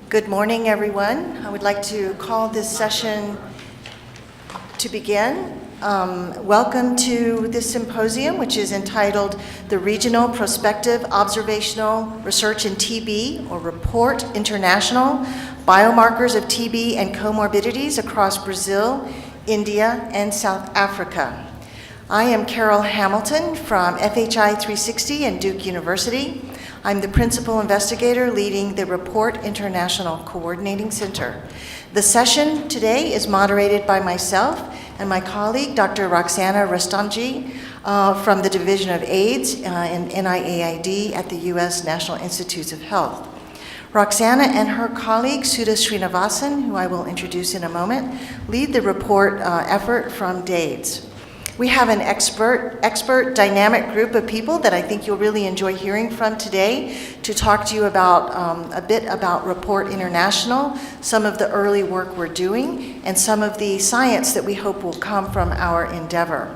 Good morning, everyone. I would like to call this session to begin. Welcome to this symposium, which is entitled The Regional Prospective Observational Research in TB, or Report International, Biomarkers of TB and Comorbidities Across Brazil, India, and South Africa. I am Carol Hamilton from FHI 360 and Duke University. I'm the principal investigator leading the Report International Coordinating Center. The session today is moderated by myself and my colleague, Dr. Roxana Rastanji, from the Division of AIDS in NIAID at the U.S. National Institutes of Health. Roxana and her colleague, Sudha Srinivasan, who I will introduce in a moment, lead the report effort from DAIDS. We have an expert, dynamic group of people that I think you'll really enjoy hearing from today to talk to you about a bit about Report International, some of the early work we're doing, and some of the science that we hope will come from our endeavor.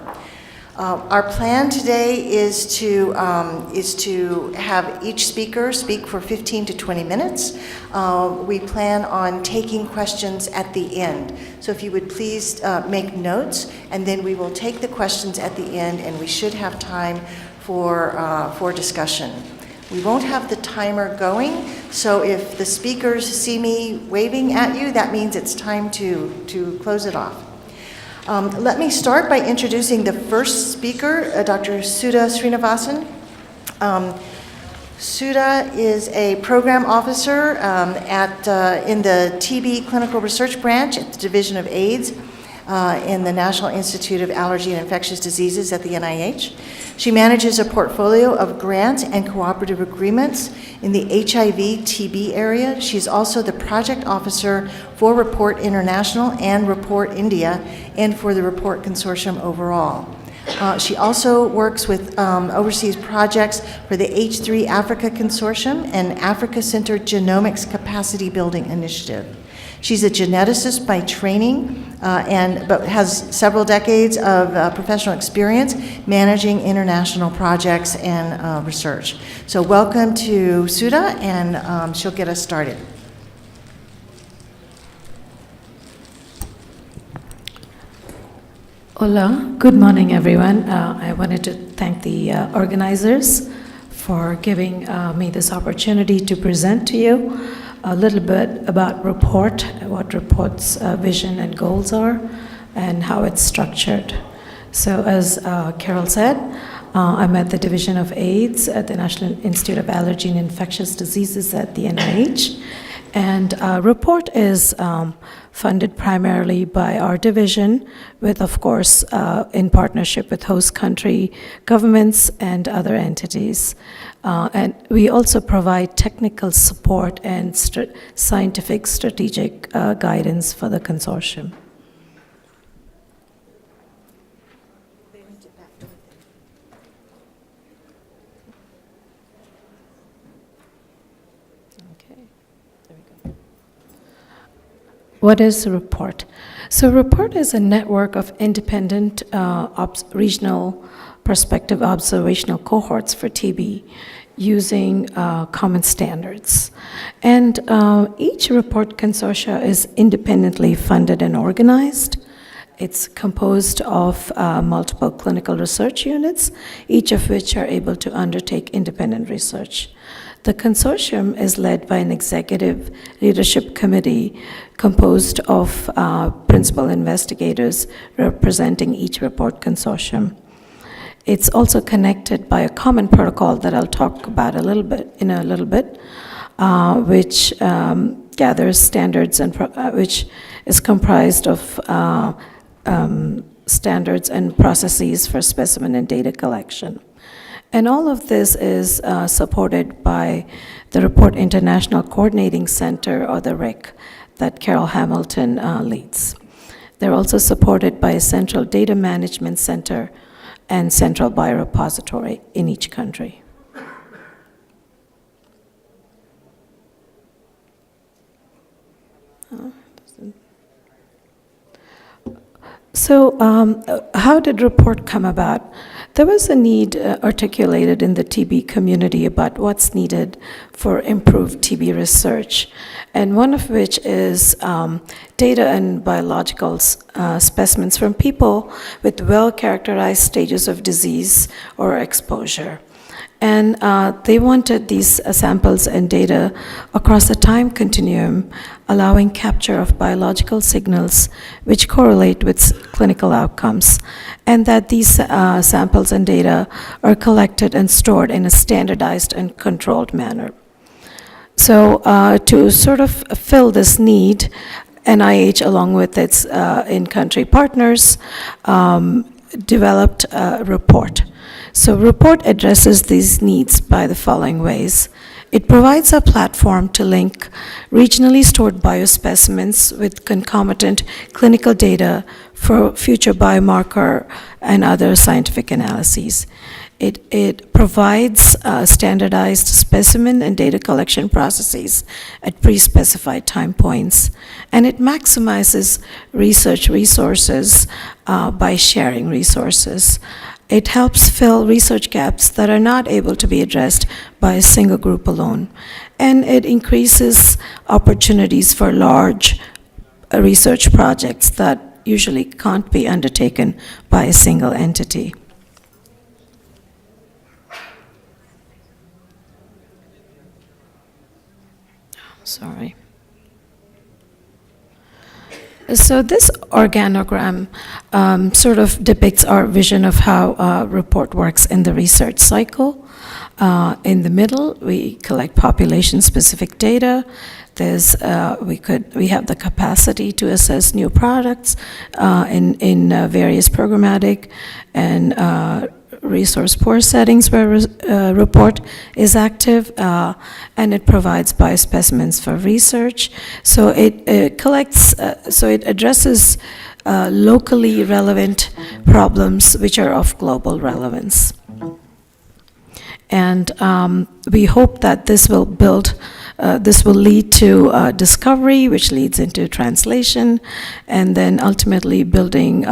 Our plan today is to have each speaker speak for 15 to 20 minutes. We plan on taking questions at the end. So if you would please make notes, and then we will take the questions at the end, and we should have time for discussion. We won't have the timer going, so if the speakers see me waving at you, that means it's time to close it off. Let me start by introducing the first speaker, Dr. Sudha Srinivasan. Sudha is a program officer in the TB Clinical Research Branch at the Division of AIDS in the National Institute of Allergy and Infectious Diseases at the NIH. She manages a portfolio of grants and cooperative agreements in the HIV/TB area. She's also the project officer for Report International and Report India, and for the Report Consortium overall. She also works with overseas projects for the H3 Africa Consortium and Africa Center Genomics Capacity Building Initiative. She's a geneticist by training, but has several decades of professional experience managing international projects and research. So welcome to Sudha, and she'll get us started. Hola, good morning, everyone. I wanted to thank the organizers for giving me this opportunity to present to you a little bit about Report, what Report's vision and goals are, and how it's structured. So as Carol said, I'm at the Division of AIDS at the National Institute of Allergy and Infectious Diseases at the NIH. And Report is funded primarily by our division, with, of course, in partnership with host country governments and other entities. And we also provide technical support and scientific strategic guidance for the consortium. What is Report? So Report is a network of independent regional prospective observational cohorts for TB using common standards. And each Report consortia is independently funded and organized. It's composed of multiple clinical research units, each of which are able to undertake independent research. The consortium is led by an executive leadership committee composed of principal investigators representing each Report consortium. It's also connected by a common protocol that I'll talk about in a little bit, which gathers standards and which is comprised of standards and processes for specimen and data collection. And all of this is supported by the Report International Coordinating Center, or the RIC, that Carol Hamilton leads. They're also supported by a central data management center and central biorepository in each country. So how did Report come about? there was a need articulated in the TB community about what's needed for improved TB research, and one of which is data and biological specimens from people with well-characterized stages of disease or exposure. And they wanted these samples and data across a time continuum, allowing capture of biological signals which correlate with clinical outcomes, and that these samples and data are collected and stored in a standardized and controlled manner. So to sort of fill this need, NIH, along with its in-country partners, developed a report. So report addresses these needs by the following ways. It provides a platform to link regionally stored biospecimens with concomitant clinical data for future biomarker and other scientific analyses. It provides standardized specimen and data collection processes at pre-specified time points, and it maximizes research resources by sharing resources. It helps fill research gaps that are not able to be addressed by a single group alone, and it increases opportunities for large research projects that usually can't be undertaken by a single entity. Sorry. So this organogram sort of depicts our vision of how a report works in the research cycle. In the middle, we collect population-specific data. We have the capacity to assess new products in various programmatic and resource poor settings where report is active, and it provides biospecimens for research. So it collects, so it addresses locally relevant problems which are of global relevance. And we hope that this will lead to discovery, which leads into translation, and then ultimately building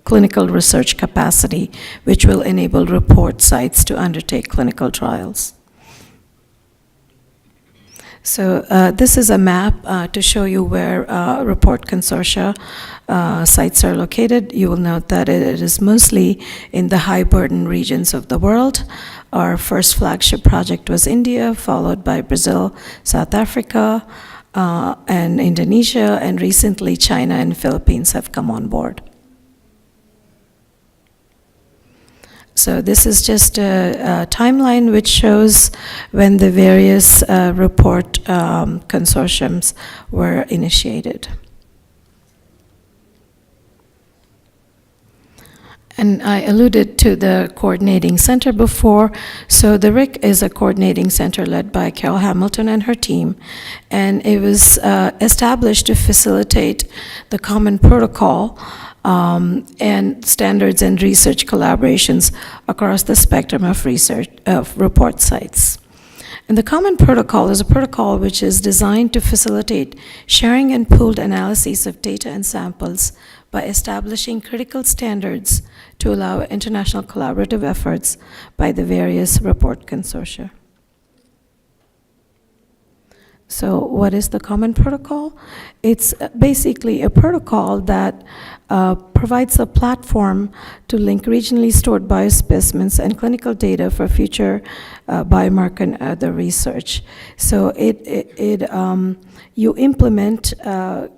clinical research capacity, which will enable report sites to undertake clinical trials. So this is a map to show you where report consortia sites are located. You will note that it is mostly in the high burden regions of the world. Our first flagship project was India, followed by Brazil, South Africa, and Indonesia, and recently China and Philippines have come on board. So this is just a timeline which shows when the various report consortiums were initiated. And I alluded to the coordinating center before. So the RIC is a coordinating center led by Carol Hamilton and her team, and it was established to facilitate the common protocol and standards and research collaborations across the spectrum of research of report sites. And the common protocol is a protocol which is designed to facilitate sharing and pooled analyses of data and samples by establishing critical standards to allow international collaborative efforts by the various report consortia. So what is the common protocol? It's basically a protocol that provides a platform to link regionally stored biospecimens and clinical data for future biomarker and other research. So you implement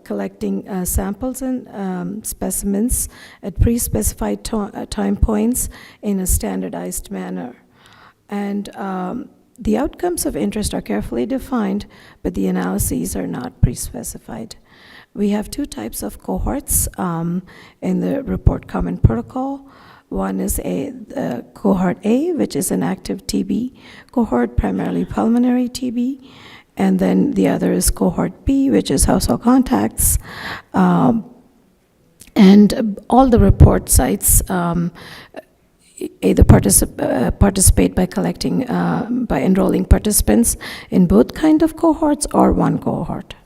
collecting samples and specimens at pre-specified time points in a standardized manner. And the outcomes of interest are carefully defined, but the analyses are not pre-specified. We have two types of cohorts in the report common protocol. One is cohort A, which is an active TB cohort, primarily pulmonary TB, and then the other is cohort B, which is household contacts. And all the report sites either participate by collecting, by enrolling participants in both kind of cohorts or one cohort.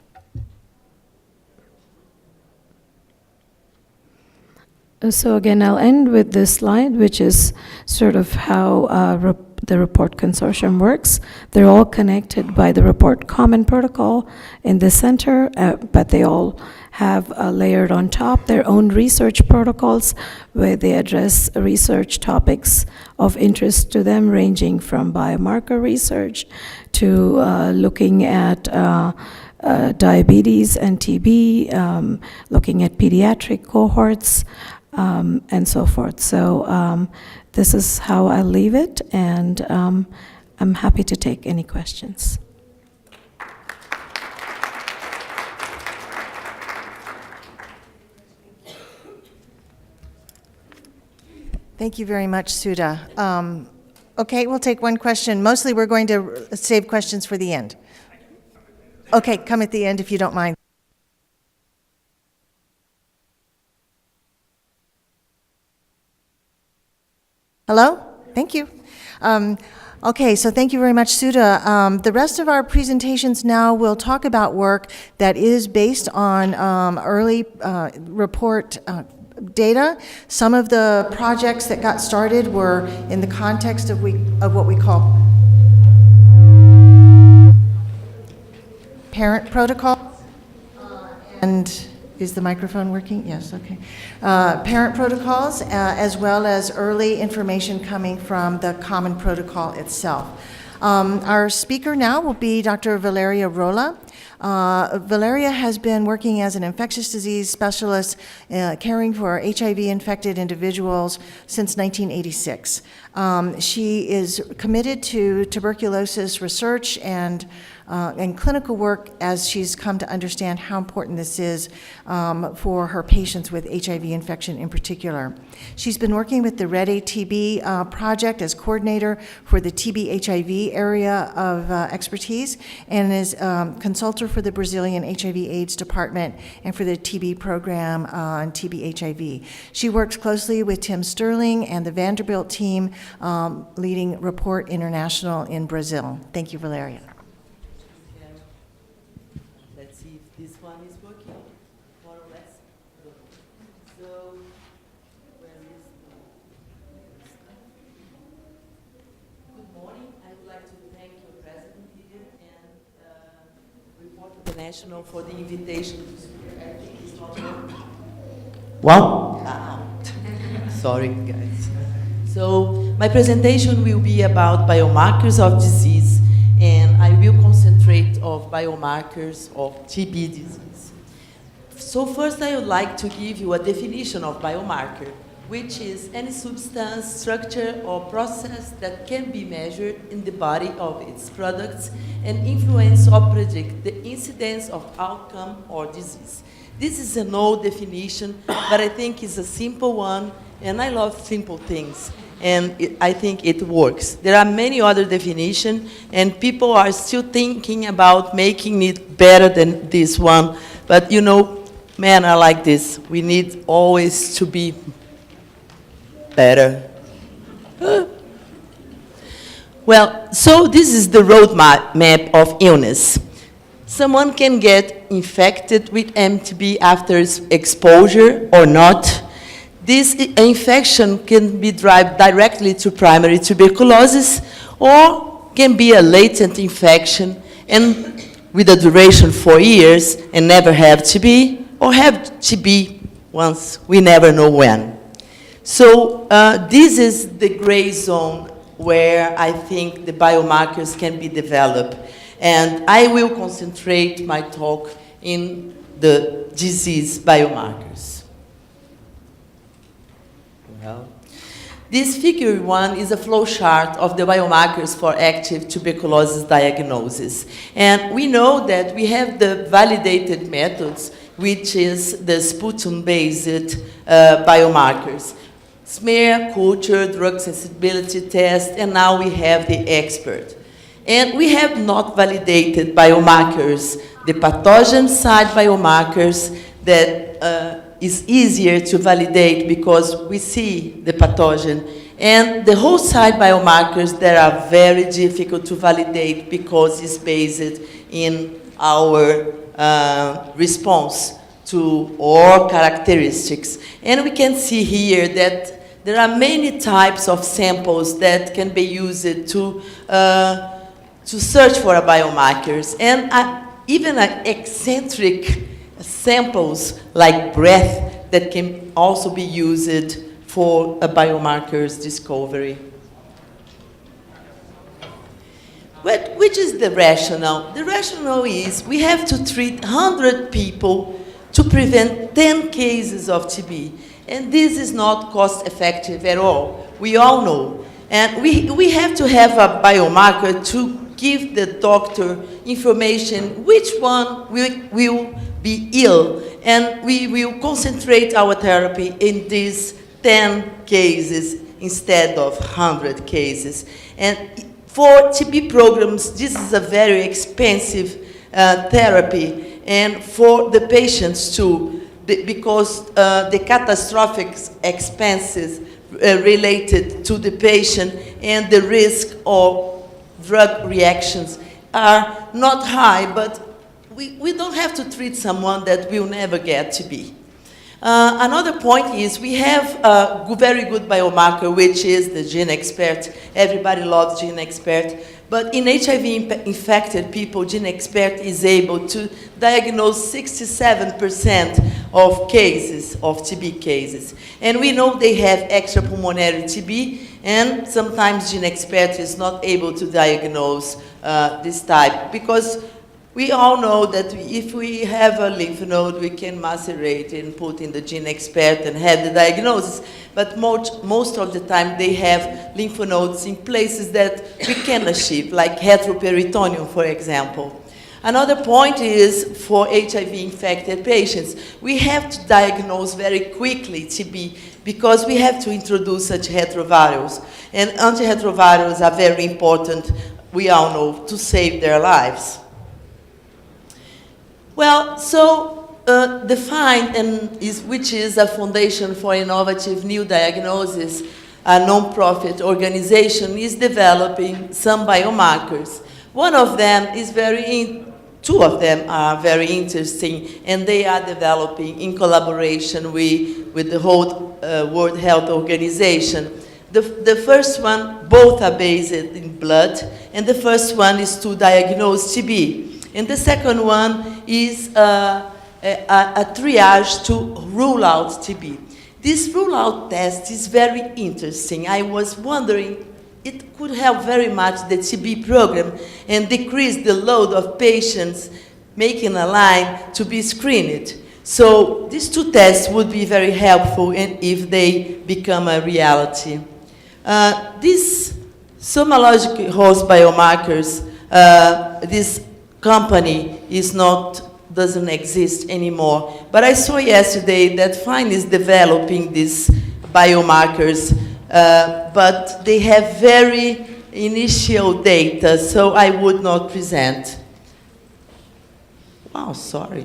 So again, I'll end with this slide, which is sort of how the report consortium works. They're all connected by the report common protocol in the center, but they all have layered on top their own research protocols where they address research topics of interest to them, ranging from biomarker research to looking at diabetes and TB, looking at pediatric cohorts, and so forth. So this is how I'll leave it, and I'm happy to take any questions. Thank you very much, Sudha. Okay, we'll take one question. Mostly we're going to save questions for the end. Okay, come at the end if you don't mind. Hello? Thank you. Okay, so thank you very much, Sudha. The rest of our presentations now will talk about work that is based on early report data. Some of the projects that got started were in the context of what we call parent protocol. And is the microphone working? Yes, okay. Parent protocols, as well as early information coming from the common protocol itself. Our speaker now will be Dr. Valeria Rolla. Valeria has been working as an infectious disease specialist caring for HIV-infected individuals since 1986. She is committed to tuberculosis research and clinical work as she's come to understand how important this is for her patients with HIV infection in particular. She's been working with the Red ATB project as coordinator for the TB HIV area of expertise and is consultant for the Brazilian HIV/AIDS department and for the TB program on TB HIV. She works closely with Tim Sterling and the Vanderbilt team leading Report International in Brazil. Thank you, Valeria. Let's see if this one is working, more or less. So, where is good morning. I would like to thank your president here and Report International for the invitation to speak. I think it's not working. Wow. Sorry, guys. So, my presentation will be about biomarkers of disease, and I will concentrate on biomarkers of TB disease. So first I would like to give you a definition of biomarker, which is any substance, structure, or process that can be measured in the body of its products and influence or predict the incidence of outcome or disease. This is an old definition, but I think it's a simple one, and I love simple things. And I think it works. There are many other definitions, and people are still thinking about making it better than this one. But you know, man, I like this. We need always to be better. Well, so this is the roadmap of illness. Someone can get infected with MTB after exposure or not. This infection can be derived directly to primary tuberculosis or can be a latent infection and with a duration 4 years and never have TB, or have TB once, we never know when. So this is the gray zone where I think the biomarkers can be developed. And I will concentrate my talk in the disease biomarkers. This figure 1 is a flow chart of the biomarkers for active tuberculosis diagnosis. And we know that we have the validated methods, which is the sputum-based biomarkers. Smear, culture, drug sensibility test, and now we have the expert. And we have not validated biomarkers, the pathogen side biomarkers that is easier to validate because we see the pathogen, and the host side biomarkers that are very difficult to validate because it's based in our response or characteristics. And we can see here that there are many types of samples that can be used to search for biomarkers. And even eccentric samples like breath that can also be used for a biomarkers discovery. Which is the rationale? The rationale is we have to treat 100 people to prevent 10 cases of TB. And this is not cost effective at all. We all know. And we have to have a biomarker to give the doctor information which one will be ill. And we will concentrate our therapy in these 10 cases instead of 100 cases. And for TB programs, this is a very expensive therapy, and for the patients too, because the catastrophic expenses related to the patient and the risk of drug reactions are not high, but we don't have to treat someone that will never get TB. Another point is we have a very good biomarker, which is the Gene Expert. Everybody loves Gene Expert. But in HIV-infected people, Gene Expert is able to diagnose 67% of cases, of TB cases. And we know they have extrapulmonary TB, and sometimes Gene Expert is not able to diagnose this type, because we all know that if we have a lymph node, we can macerate and put in the Gene Expert and have the diagnosis. But most of the time, they have lymph nodes in places that we can achieve, like heteroperitoneum, for example. Another point is for HIV-infected patients, we have to diagnose very quickly TB because we have to introduce such retrovirals. And antiretrovirals are very important, we all know, to save their lives. Well, so the FIND, which is a Foundation for Innovative New Diagnosis, a non-profit organization, is developing some biomarkers. One of them is two of them are very interesting, and they are developing in collaboration with the whole World Health Organization. The first one, both are based in blood, and the first one is to diagnose TB. And the second one is a triage to rule out TB. This rule-out test is very interesting. I was wondering, it could help very much the TB program and decrease the load of patients making a line to be screened. So these two tests would be very helpful if they become a reality. These somologic host biomarkers, this company doesn't exist anymore. But I saw yesterday that FIND is developing these biomarkers, but they have very initial data, so I would not present. Wow, sorry.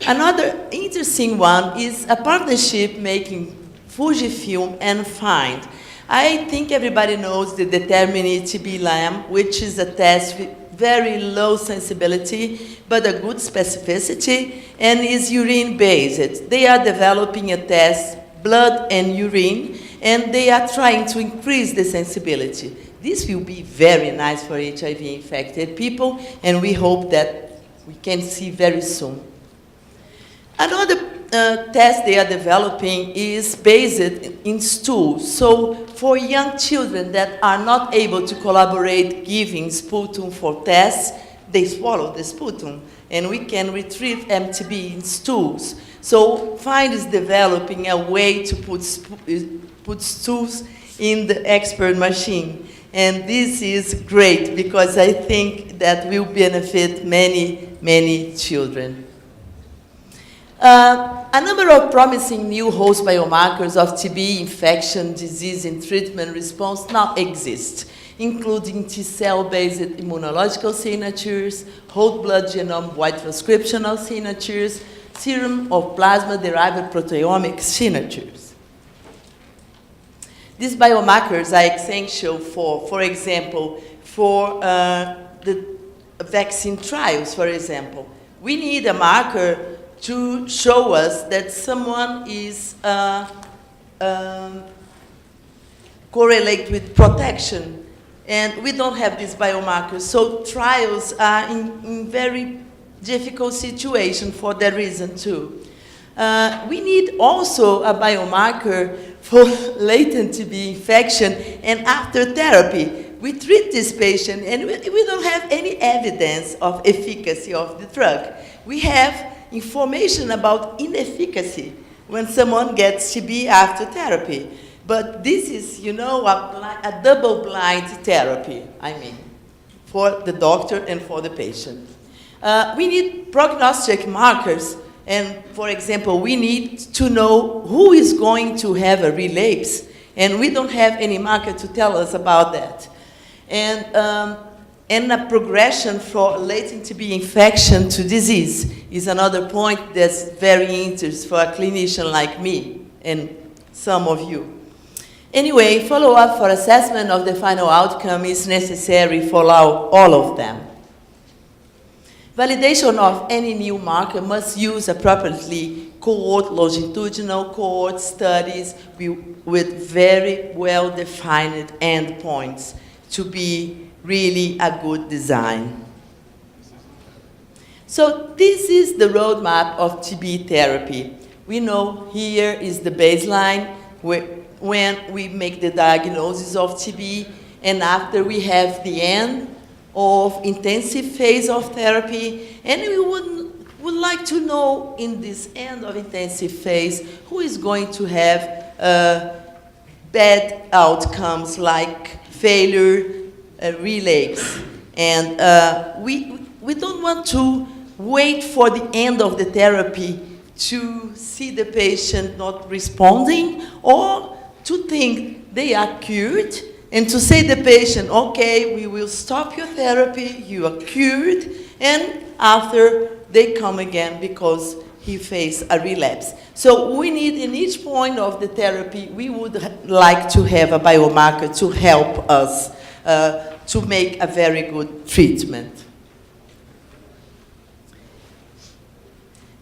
Another interesting one is a partnership making Fujifilm and FIND. I think everybody knows the Determinate TB LAM, which is a test with very low sensibility, but a good specificity, and is urine-based. They are developing a test, blood and urine, and they are trying to increase the sensibility. This will be very nice for HIV-infected people, and we hope that we can see very soon. Another test they are developing is based in stools. So for young children that are not able to collaborate giving sputum for tests, they swallow the sputum, and we can retrieve MTB in stools. So FIND is developing a way to put stools in the expert machine. And this is great because I think that will benefit many, many children. A number of promising new host biomarkers of TB infection, disease, and treatment response now exist, including T-cell-based immunological signatures, whole blood genome-wide transcriptional signatures, serum or plasma-derived proteomic signatures. These biomarkers are essential for example, for the vaccine trials, for example. We need a marker to show us that someone is correlate with protection, and we don't have these biomarkers. So trials are in very difficult situation for that reason too. We need also a biomarker for latent TB infection and after therapy. We treat this patient and we don't have any evidence of efficacy of the drug. We have information about inefficacy when someone gets TB after therapy. But this is, you know, a double-blind therapy, I mean, for the doctor and for the patient. We need prognostic markers, and for example, we need to know who is going to have a relapse, and we don't have any marker to tell us about that. And a progression from latent TB infection to disease is another point that's very interesting for a clinician like me and some of you. Anyway, follow-up for assessment of the final outcome is necessary for all of them. Validation of any new marker must use appropriately cohort, longitudinal cohort studies with very well-defined endpoints to be really a good design. So this is the roadmap of TB therapy. We know here is the baseline when we make the diagnosis of TB, and after we have the end of intensive phase of therapy, and we would like to know in this end of intensive phase who is going to have bad outcomes like failure, relapse. And we don't want to wait for the end of the therapy to see the patient not responding, or to think they are cured, and to say to the patient, okay, we will stop your therapy, you are cured, and after they come again because he faced a relapse. So we need, in each point of the therapy, we would like to have a biomarker to help us to make a very good treatment.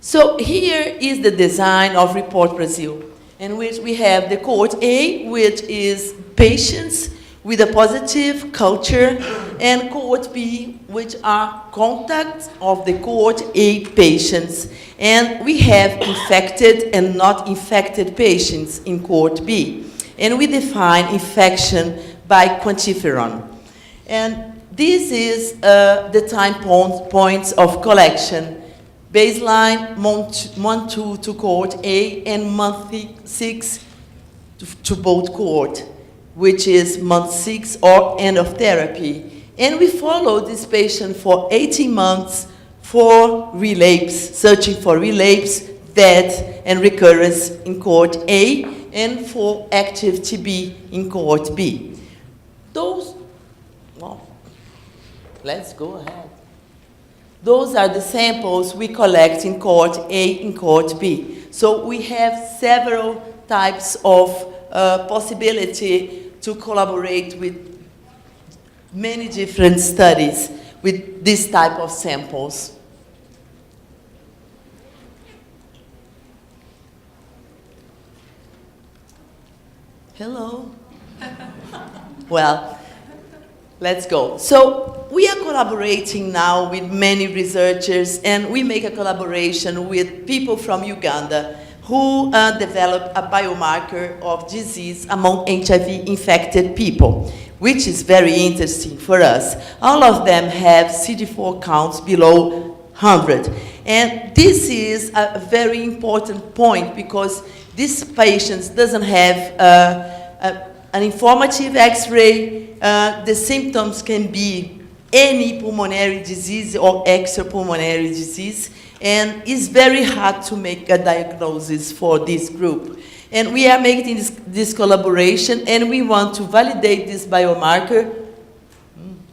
So here is the design of Report Brazil, in which we have the cohort A, which is patients with a positive culture, and cohort B, which are contacts of the cohort A patients. And we have infected and not infected patients in cohort B. And we define infection by quantiferon. And this is the time points of collection. Baseline, month 2 to cohort A, and month 6 to both cohort, which is month 6 or end of therapy. And we follow this patient for 18 months for relapse, searching for relapse, death, and recurrence in cohort A, and for active TB in cohort B. Let's go ahead. Those are the samples we collect in cohort A and cohort B. So we have several types of possibility to collaborate with many different studies with this type of samples. Hello. Well, let's go. So we are collaborating now with many researchers, and we make a collaboration with people from Uganda who developed a biomarker of disease among HIV-infected people, which is very interesting for us. All of them have CD4 counts below 100. And this is a very important point because these patients doesn't have an informative X-ray. The symptoms can be any pulmonary disease or extrapulmonary disease, and it's very hard to make a diagnosis for this group. And we are making this collaboration, and we want to validate this biomarker.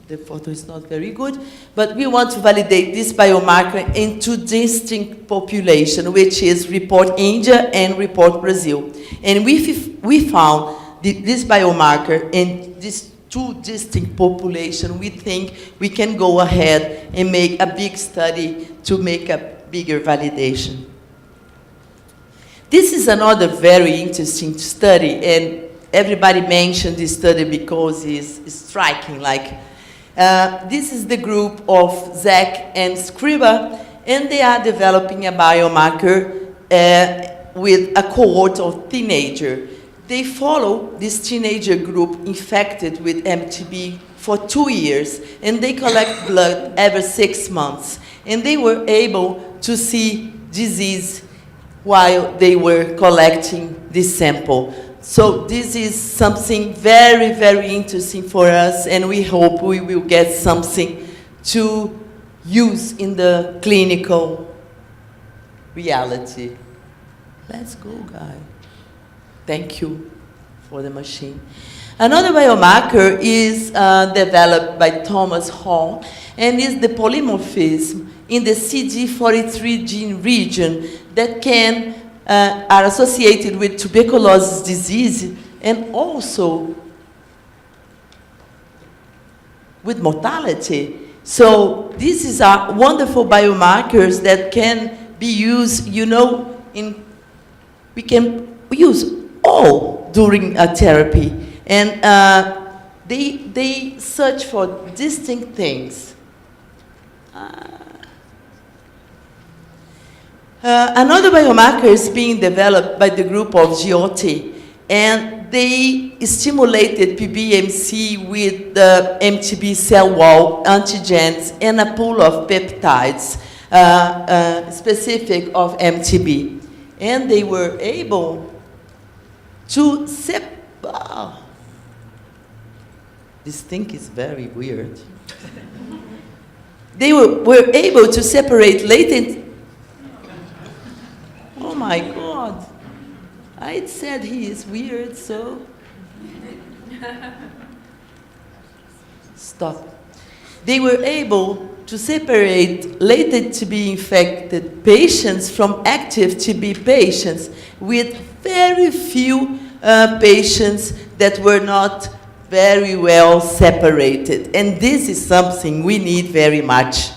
The photo is not very good, but we want to validate this biomarker in 2 distinct populations, which is Report India and Report Brazil. And we found this biomarker in these 2 distinct populations. We think we can go ahead and make a big study to make a bigger validation. This is another very interesting study, and everybody mentioned this study because it's striking. This is the group of Zach and Scriba, and they are developing a biomarker with a cohort of teenagers. They follow this teenager group infected with MTB for 2 years, and they collect blood every 6 months. And they were able to see disease while they were collecting this sample. So this is something very, very interesting for us, and we hope we will get something to use in the clinical reality. Let's go, guy. Thank you for the machine. Another biomarker is developed by Thomas Hall, and is the polymorphism in the CD43 gene region that are associated with tuberculosis disease and also with mortality. So this is a wonderful biomarkers that can be used, we can use all during a therapy. And they search for distinct things. Another biomarker is being developed by the group of Giotti, and they stimulated PBMC with the MTB cell wall antigens and a pool of peptides specific of MTB. And they were able to this thing is very weird. They were able to separate latent. Oh my God. I said he is weird, so. Stop. They were able to separate latent TB infected patients from active TB patients, with very few patients that were not very well separated. And this is something we need very much.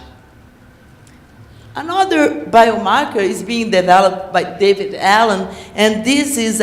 Another biomarker is being developed by David Allen, and this is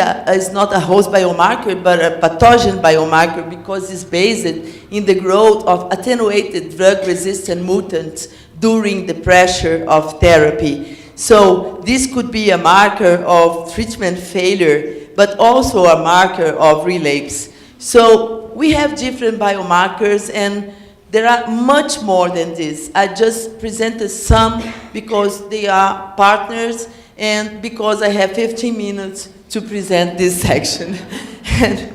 not a host biomarker, but a pathogen biomarker, because it's based in the growth of attenuated drug-resistant mutants during the pressure of therapy. So this could be a marker of treatment failure, but also a marker of relapse. So we have different biomarkers, and there are much more than this. I just presented some because they are partners and because I have 15 minutes to present this section. And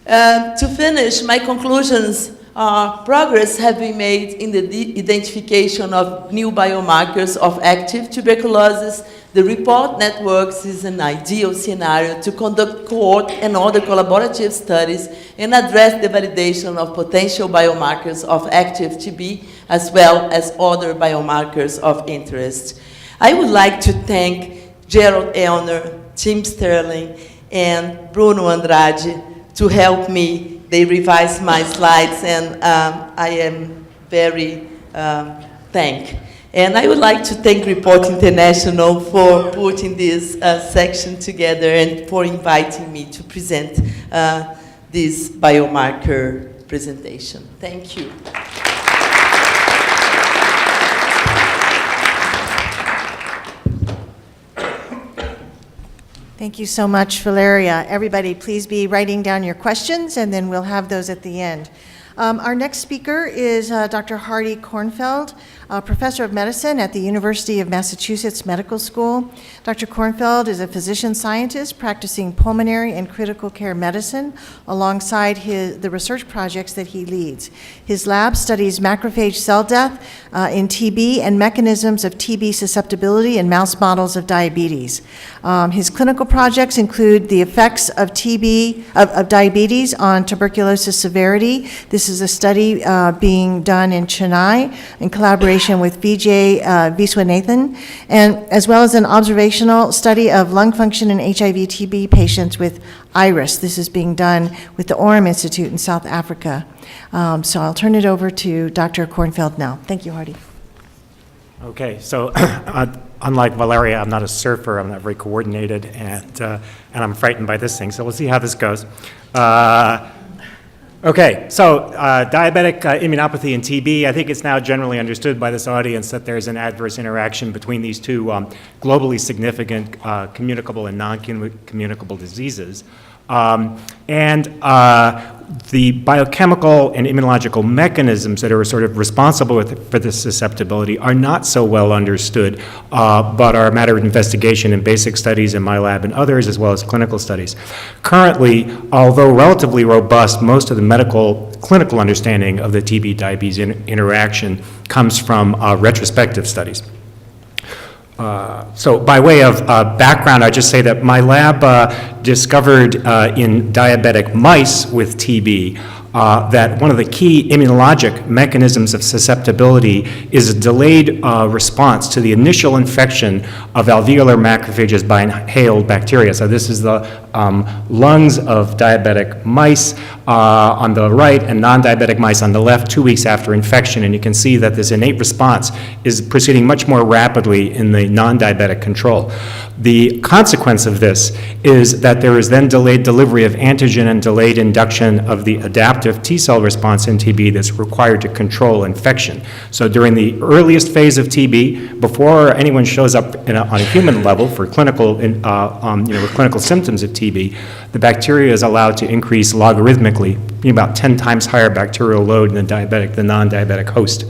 to finish, my conclusions are progress have been made in the identification of new biomarkers of active tuberculosis. The report networks is an ideal scenario to conduct cohort and other collaborative studies and address the validation of potential biomarkers of active TB, as well as other biomarkers of interest. I would like to thank Gerald Elner, Tim Sterling, and Bruno Andrade to help me. They revised my slides, and I am very thankful. And I would like to thank Report International for putting this section together and for inviting me to present this biomarker presentation. Thank you. Thank you so much, Valeria. Everybody, please be writing down your questions, and then we'll have those at the end. Our next speaker is Dr. Hardy Kornfeld, professor of medicine at the University of Massachusetts Medical School. Dr. Kornfeld is a physician scientist practicing pulmonary and critical care medicine alongside the research projects that he leads. His lab studies macrophage cell death in TB and mechanisms of TB susceptibility in mouse models of diabetes. His clinical projects include the effects of of diabetes on tuberculosis severity. This is a study being done in Chennai in collaboration with Vijay Viswanathan, and as well as an observational study of lung function in HIV/TB patients with IRIS. This is being done with the Orem Institute in South Africa. So I'll turn it over to Dr. Kornfeld now. Thank you, Hardy. Okay, so unlike Valeria, I'm not a surfer. I'm not very coordinated, and I'm frightened by this thing. So we'll see how this goes. Okay, so diabetic immunopathy and TB, I think it's now generally understood by this audience that there's an adverse interaction between these two globally significant communicable and non-communicable diseases. The biochemical and immunological mechanisms that are sort of responsible for this susceptibility are not so well understood, but are a matter of investigation in basic studies in my lab and others, as well as clinical studies. Currently, although relatively robust, most of the clinical understanding of the TB-diabetes interaction comes from retrospective studies. So by way of background, I'd just say that my lab discovered in diabetic mice with TB that one of the key immunologic mechanisms of susceptibility is a delayed response to the initial infection of alveolar macrophages by inhaled bacteria. So this is the lungs of diabetic mice on the right and non-diabetic mice on the left 2 weeks after infection, and you can see that this innate response is proceeding much more rapidly in the non-diabetic control. The consequence of this is that there is then delayed delivery of antigen and delayed induction of the adaptive T-cell response in TB that's required to control infection. So during the earliest phase of TB, before anyone shows up on a human level for clinical, with clinical symptoms of TB, the bacteria is allowed to increase logarithmically, about 10 times higher bacterial load in the non-diabetic host.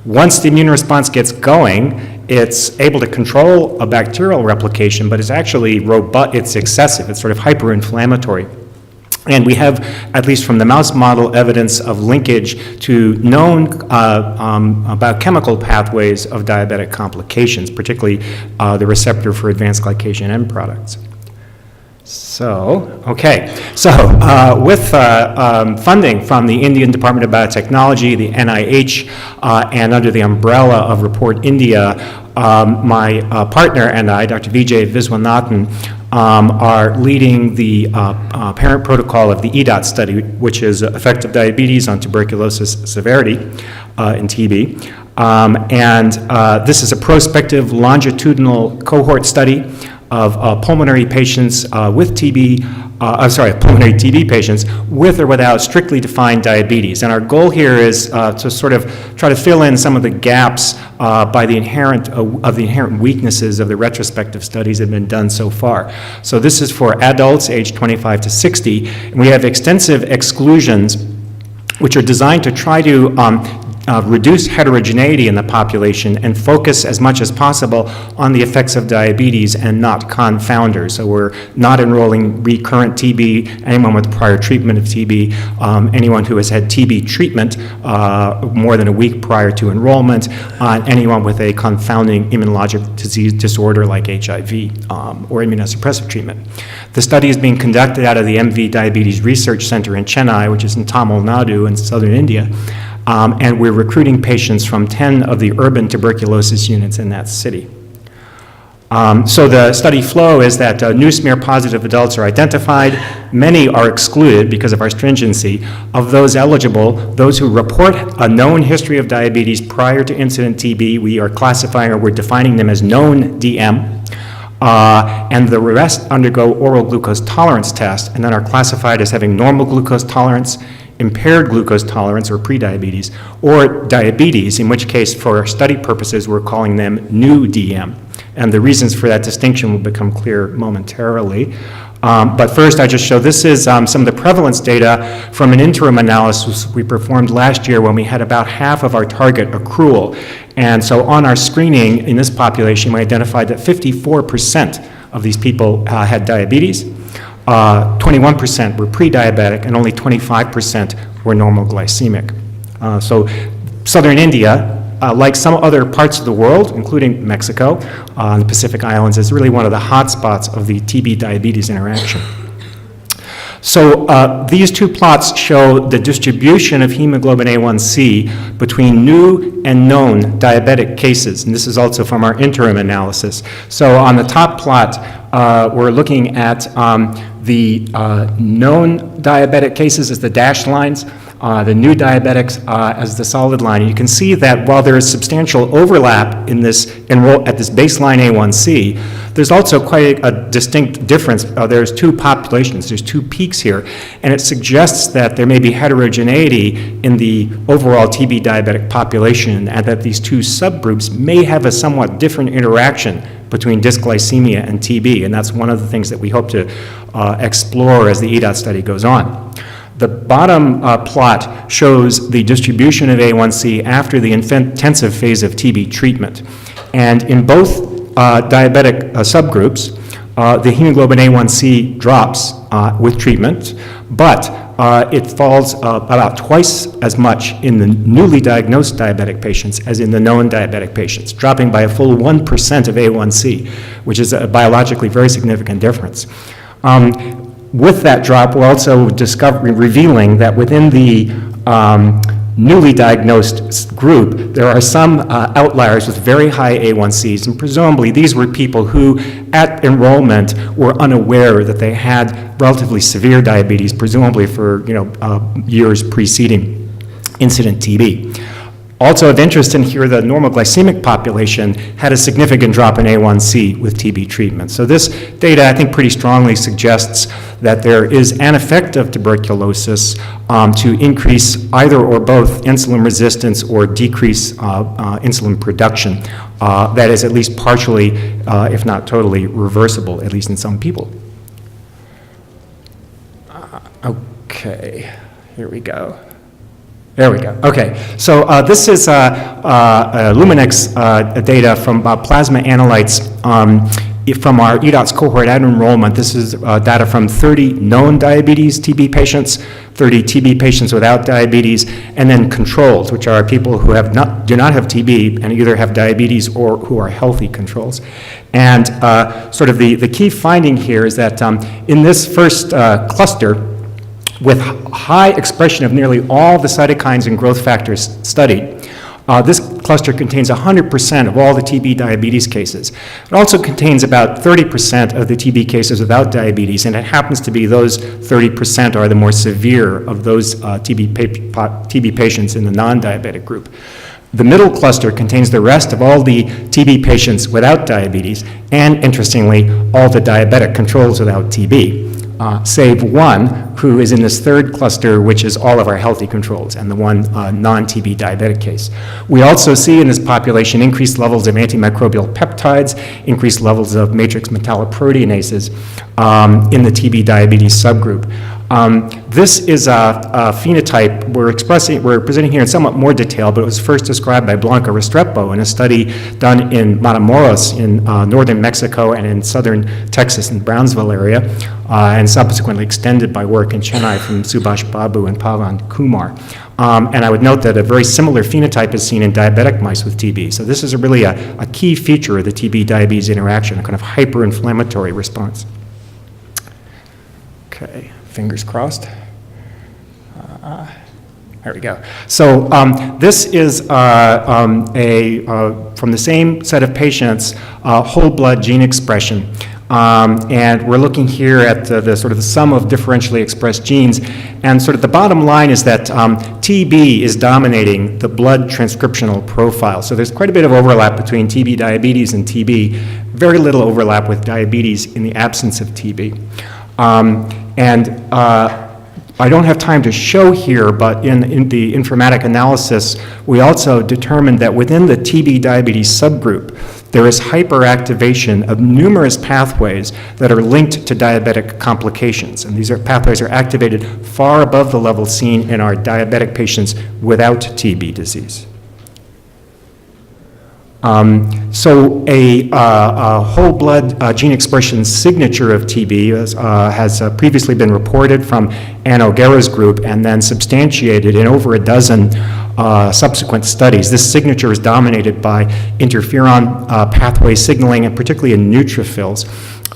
Once the immune response gets going, it's able to control a bacterial replication, but it's actually robust, it's excessive, it's sort of hyperinflammatory. And we have, at least from the mouse model, evidence of linkage to known biochemical pathways of diabetic complications, particularly the receptor for advanced glycation end products. So, okay, so with funding from the Indian Department of Biotechnology, the NIH, and under the umbrella of Report India, my partner and I, Dr. Vijay Viswanathan, are leading the parent protocol of the EDOT study, which is effective diabetes on tuberculosis severity in TB. This is a prospective longitudinal cohort study of pulmonary patients with TB, pulmonary TB patients with or without strictly defined diabetes. And our goal here is to sort of try to fill in some of the gaps by the inherent weaknesses of the retrospective studies that have been done so far. So this is for adults aged 25 to 60, and we have extensive exclusions which are designed to try to reduce heterogeneity in the population and focus as much as possible on the effects of diabetes and not confounders. So we're not enrolling recurrent TB, anyone with prior treatment of TB, anyone who has had TB treatment more than a week prior to enrollment, anyone with a confounding immunologic disease disorder like HIV or immunosuppressive treatment. The study is being conducted out of the MV Diabetes Research Center in Chennai, which is in Tamil Nadu in southern India. And we're recruiting patients from 10 of the urban tuberculosis units in that city. So the study flow is that new smear-positive adults are identified. Many are excluded because of our stringency. Of those eligible, those who report a known history of diabetes prior to incident TB, we are classifying or we're defining them as known DM. And the rest undergo oral glucose tolerance test and then are classified as having normal glucose tolerance, impaired glucose tolerance or prediabetes, or diabetes, in which case for study purposes we're calling them new DM. And the reasons for that distinction will become clear momentarily. But first I just show this is some of the prevalence data from an interim analysis we performed last year when we had about half of our target accrual. And so on our screening in this population we identified that 54% of these people had diabetes. 21% were pre-diabetic, and only 25% were normal glycemic. So southern India, like some other parts of the world, including Mexico and the Pacific Islands, is really one of the hot spots of the TB-diabetes interaction. So these two plots show the distribution of hemoglobin A1C between new and known diabetic cases, and this is also from our interim analysis. So on the top plot, we're looking at the known diabetic cases as the dashed lines. the new diabetics as the solid line. And you can see that while there is substantial overlap in this at this baseline A1C, there's also quite a distinct difference. There's two populations, there's two peaks here, and it suggests that there may be heterogeneity in the overall TB diabetic population, and that these two subgroups may have a somewhat different interaction between dysglycemia and TB, and that's one of the things that we hope to explore as the EDOT study goes on. The bottom plot shows the distribution of A1C after the intensive phase of TB treatment. And in both diabetic subgroups, the hemoglobin A1C drops with treatment, but it falls about twice as much in the newly diagnosed diabetic patients as in the known diabetic patients, dropping by a full 1% of A1C, which is a biologically very significant difference. With that drop, we're also revealing that within the newly diagnosed group, there are some outliers with very high A1Cs, and presumably these were people who, at enrollment, were unaware that they had relatively severe diabetes, presumably for years preceding incident TB. Also of interest in here, the normal glycemic population had a significant drop in A1C with TB treatment. So this data, I think, pretty strongly suggests that there is an effect of tuberculosis to increase either or both insulin resistance or decrease insulin production. That is at least partially, if not totally, reversible, at least in some people. Okay, here we go. There we go. Okay, so this is Luminex data from plasma analytes from our EDOTS cohort at enrollment. This is data from 30 known diabetes TB patients, 30 TB patients without diabetes, and then controls, which are people who do not have TB and either have diabetes or who are healthy controls. And sort of the key finding here is that in this first cluster, with high expression of nearly all the cytokines and growth factors studied, this cluster contains 100% of all the TB diabetes cases. It also contains about 30% of the TB cases without diabetes, and it happens to be those 30% are the more severe of those TB patients in the non-diabetic group. The middle cluster contains the rest of all the TB patients without diabetes, and interestingly, all the diabetic controls without TB. Save one, who is in this third cluster, which is all of our healthy controls and the one non-TB diabetic case. We also see in this population increased levels of antimicrobial peptides, increased levels of matrix metalloproteinases in the TB diabetes subgroup. This is a phenotype we're presenting here in somewhat more detail, but it was first described by Blanca Restrepo in a study done in Matamoros in northern Mexico and in southern Texas in Brownsville area, and subsequently extended by work in Chennai from Subhash Babu and Pavan Kumar. And I would note that a very similar phenotype is seen in diabetic mice with TB. So this is really a key feature of the TB-diabetes interaction, a kind of hyperinflammatory response. Okay. Fingers crossed. There we go. So this is from the same set of patients, whole blood gene expression. And we're looking here at the sort of the sum of differentially expressed genes. And sort of the bottom line is that TB is dominating the blood transcriptional profile. So there's quite a bit of overlap between TB diabetes and TB, very little overlap with diabetes in the absence of TB. I don't have time to show here, but in the informatic analysis, we also determined that within the TB diabetes subgroup, there is hyperactivation of numerous pathways that are linked to diabetic complications. And these pathways are activated far above the level seen in our diabetic patients without TB disease. So a whole blood gene expression signature of TB has previously been reported from Ann O'Gara's group and then substantiated in over a dozen subsequent studies. This signature is dominated by interferon pathway signaling, and particularly in neutrophils.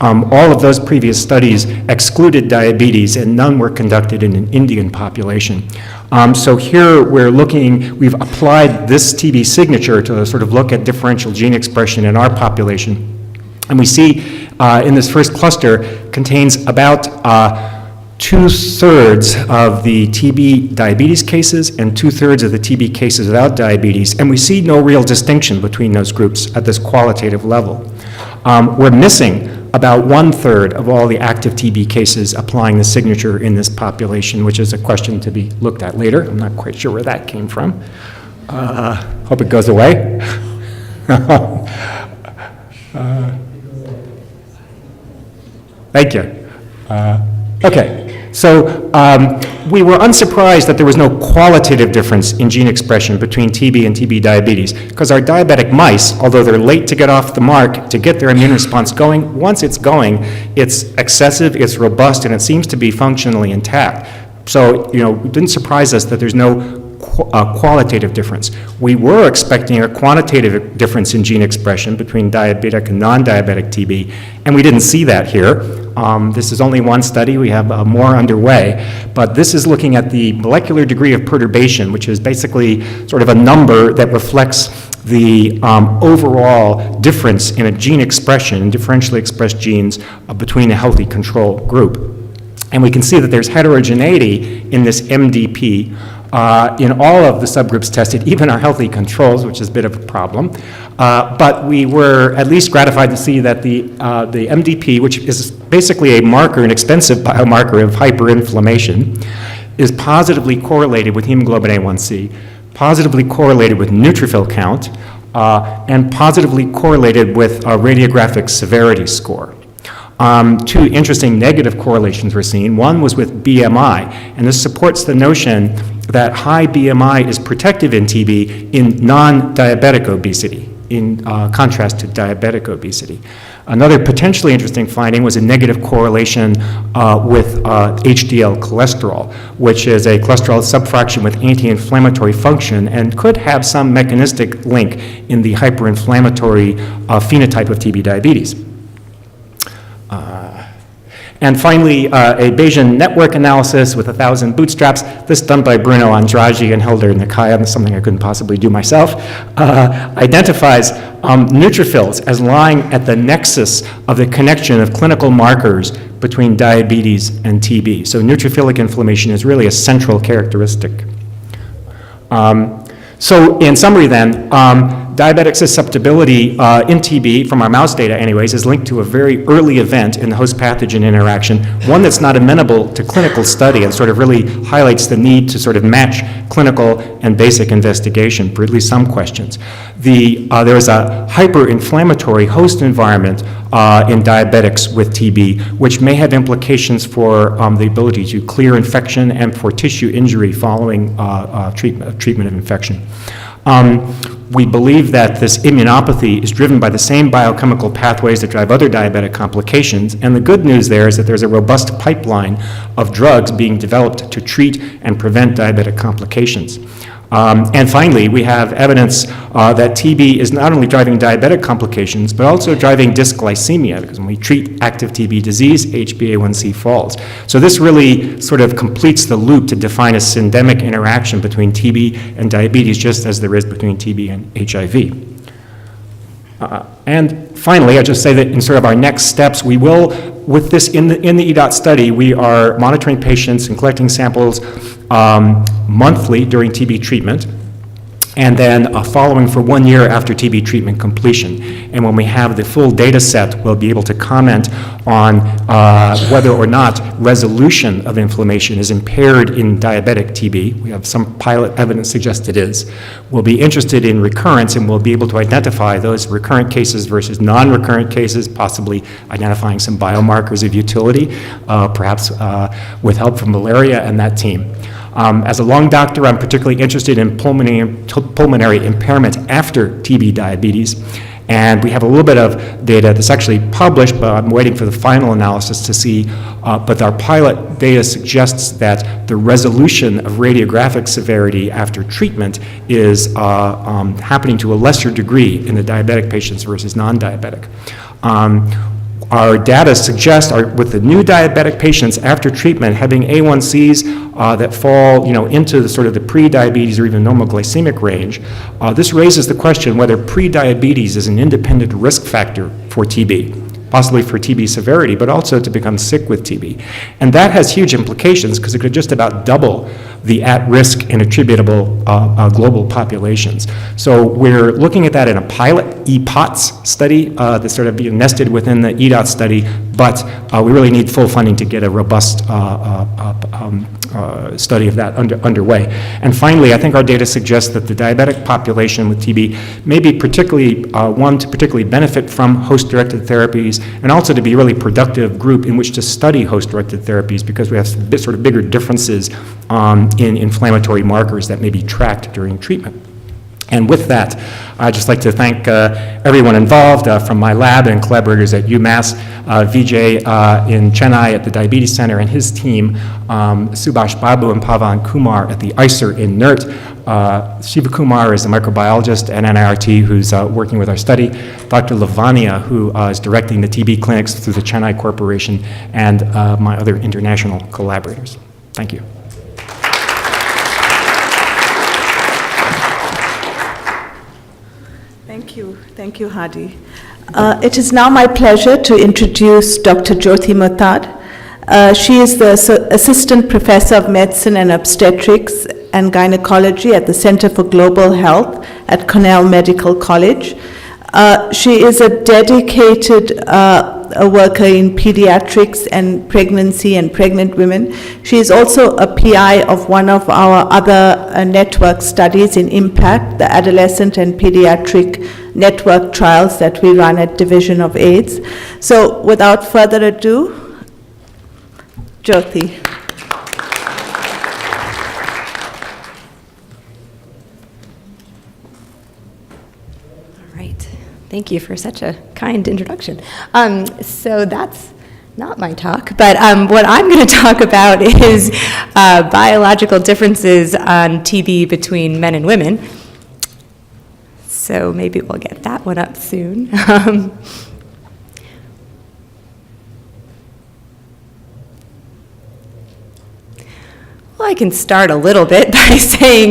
All of those previous studies excluded diabetes, and none were conducted in an Indian population. So here we've applied this TB signature to sort of look at differential gene expression in our population. And we see in this first cluster contains about 2/3 of the TB diabetes cases and 2/3 of the TB cases without diabetes, and we see no real distinction between those groups at this qualitative level. We're missing about 1/3 of all the active TB cases applying the signature in this population, which is a question to be looked at later. I'm not quite sure where that came from. Hope it goes away. Thank you. Okay, so we were unsurprised that there was no qualitative difference in gene expression between TB and TB diabetes, because our diabetic mice, although they're late to get off the mark, to get their immune response going, once it's going, it's excessive, it's robust, and it seems to be functionally intact. So, it didn't surprise us that there's no qualitative difference. We were expecting a quantitative difference in gene expression between diabetic and non-diabetic TB, and we didn't see that here. This is only one study. We have more underway, but this is looking at the molecular degree of perturbation, which is basically sort of a number that reflects the overall difference in a gene expression, differentially expressed genes between a healthy control group. And we can see that there's heterogeneity in this MDP in all of the subgroups tested, even our healthy controls, which is a bit of a problem. But we were at least gratified to see that the MDP, which is basically a marker, an expensive biomarker of hyperinflammation, is positively correlated with hemoglobin A1C, positively correlated with neutrophil count, and positively correlated with a radiographic severity score. Two interesting negative correlations were seen. One was with BMI, and this supports the notion that high BMI is protective in TB in non-diabetic obesity, in contrast to diabetic obesity. Another potentially interesting finding was a negative correlation with HDL cholesterol, which is a cholesterol subfraction with anti-inflammatory function and could have some mechanistic link in the hyperinflammatory phenotype of TB diabetes. And finally, a Bayesian network analysis with 1,000 bootstraps, this done by Bruno Andrade and Hildur Nikaya, something I couldn't possibly do myself, identifies neutrophils as lying at the nexus of the connection of clinical markers between diabetes and TB. So neutrophilic inflammation is really a central characteristic. So in summary then, diabetic susceptibility in TB, from our mouse data anyways, is linked to a very early event in the host-pathogen interaction, one that's not amenable to clinical study and sort of really highlights the need to sort of match clinical and basic investigation for at least some questions. There is a hyperinflammatory host environment in diabetics with TB, which may have implications for the ability to clear infection and for tissue injury following treatment of infection. We believe that this immunopathy is driven by the same biochemical pathways that drive other diabetic complications, and the good news there is that there's a robust pipeline of drugs being developed to treat and prevent diabetic complications. And finally, we have evidence that TB is not only driving diabetic complications, but also driving dysglycemia, because when we treat active TB disease, HbA1c falls. So this really sort of completes the loop to define a syndemic interaction between TB and diabetes, just as there is between TB and HIV. And finally, I'll just say that in sort of our next steps, we will, with this in the EDOT study, we are monitoring patients and collecting samples monthly during TB treatment, and then following for 1 year after TB treatment completion. And when we have the full data set, we'll be able to comment on whether or not resolution of inflammation is impaired in diabetic TB. We have some pilot evidence suggests it is. We'll be interested in recurrence, and we'll be able to identify those recurrent cases versus non-recurrent cases, possibly identifying some biomarkers of utility, perhaps with help from malaria and that team. As a lung doctor, I'm particularly interested in pulmonary impairment after TB diabetes, and we have a little bit of data that's actually published, but I'm waiting for the final analysis to see, but our pilot data suggests that the resolution of radiographic severity after treatment is happening to a lesser degree in the diabetic patients versus non-diabetic. Our data suggests, with the new diabetic patients after treatment having A1Cs that fall, into the sort of the pre-diabetes or even normal glycemic range, this raises the question whether pre-diabetes is an independent risk factor for TB. possibly for TB severity, but also to become sick with TB. And that has huge implications because it could just about double the at-risk and attributable global populations. So we're looking at that in a pilot EPOTS study that's sort of nested within the EDOT study, but we really need full funding to get a robust study of that underway. And finally, I think our data suggests that the diabetic population with TB may be particularly one to particularly benefit from host-directed therapies, and also to be a really productive group in which to study host-directed therapies, because we have sort of bigger differences in inflammatory markers that may be tracked during treatment. And with that, I'd just like to thank everyone involved from my lab and collaborators at UMass, Vijay in Chennai at the Diabetes Center and his team, Subhash Babu and Pavan Kumar at the ICER in NERT, Shiva Kumar is a microbiologist at NIRT who's working with our study, Dr. Lavanya, who is directing the TB clinics through the Chennai Corporation, and my other international collaborators. Thank you. Thank you, Hadi. It is now my pleasure to introduce Dr. Jyoti Murtad. She is the Assistant Professor of Medicine and Obstetrics and Gynecology at the Center for Global Health at Cornell Medical College. She is a dedicated worker in pediatrics and pregnancy and pregnant women. She is also a PI of one of our other network studies in IMPACT, the adolescent and pediatric network trials that we run at Division of AIDS. So without further ado, Jyoti. Thank you for such a kind introduction. So that's not my talk, but what I'm going to talk about is biological differences on TB between men and women. So maybe we'll get that one up soon. Well, I can start a little bit by saying,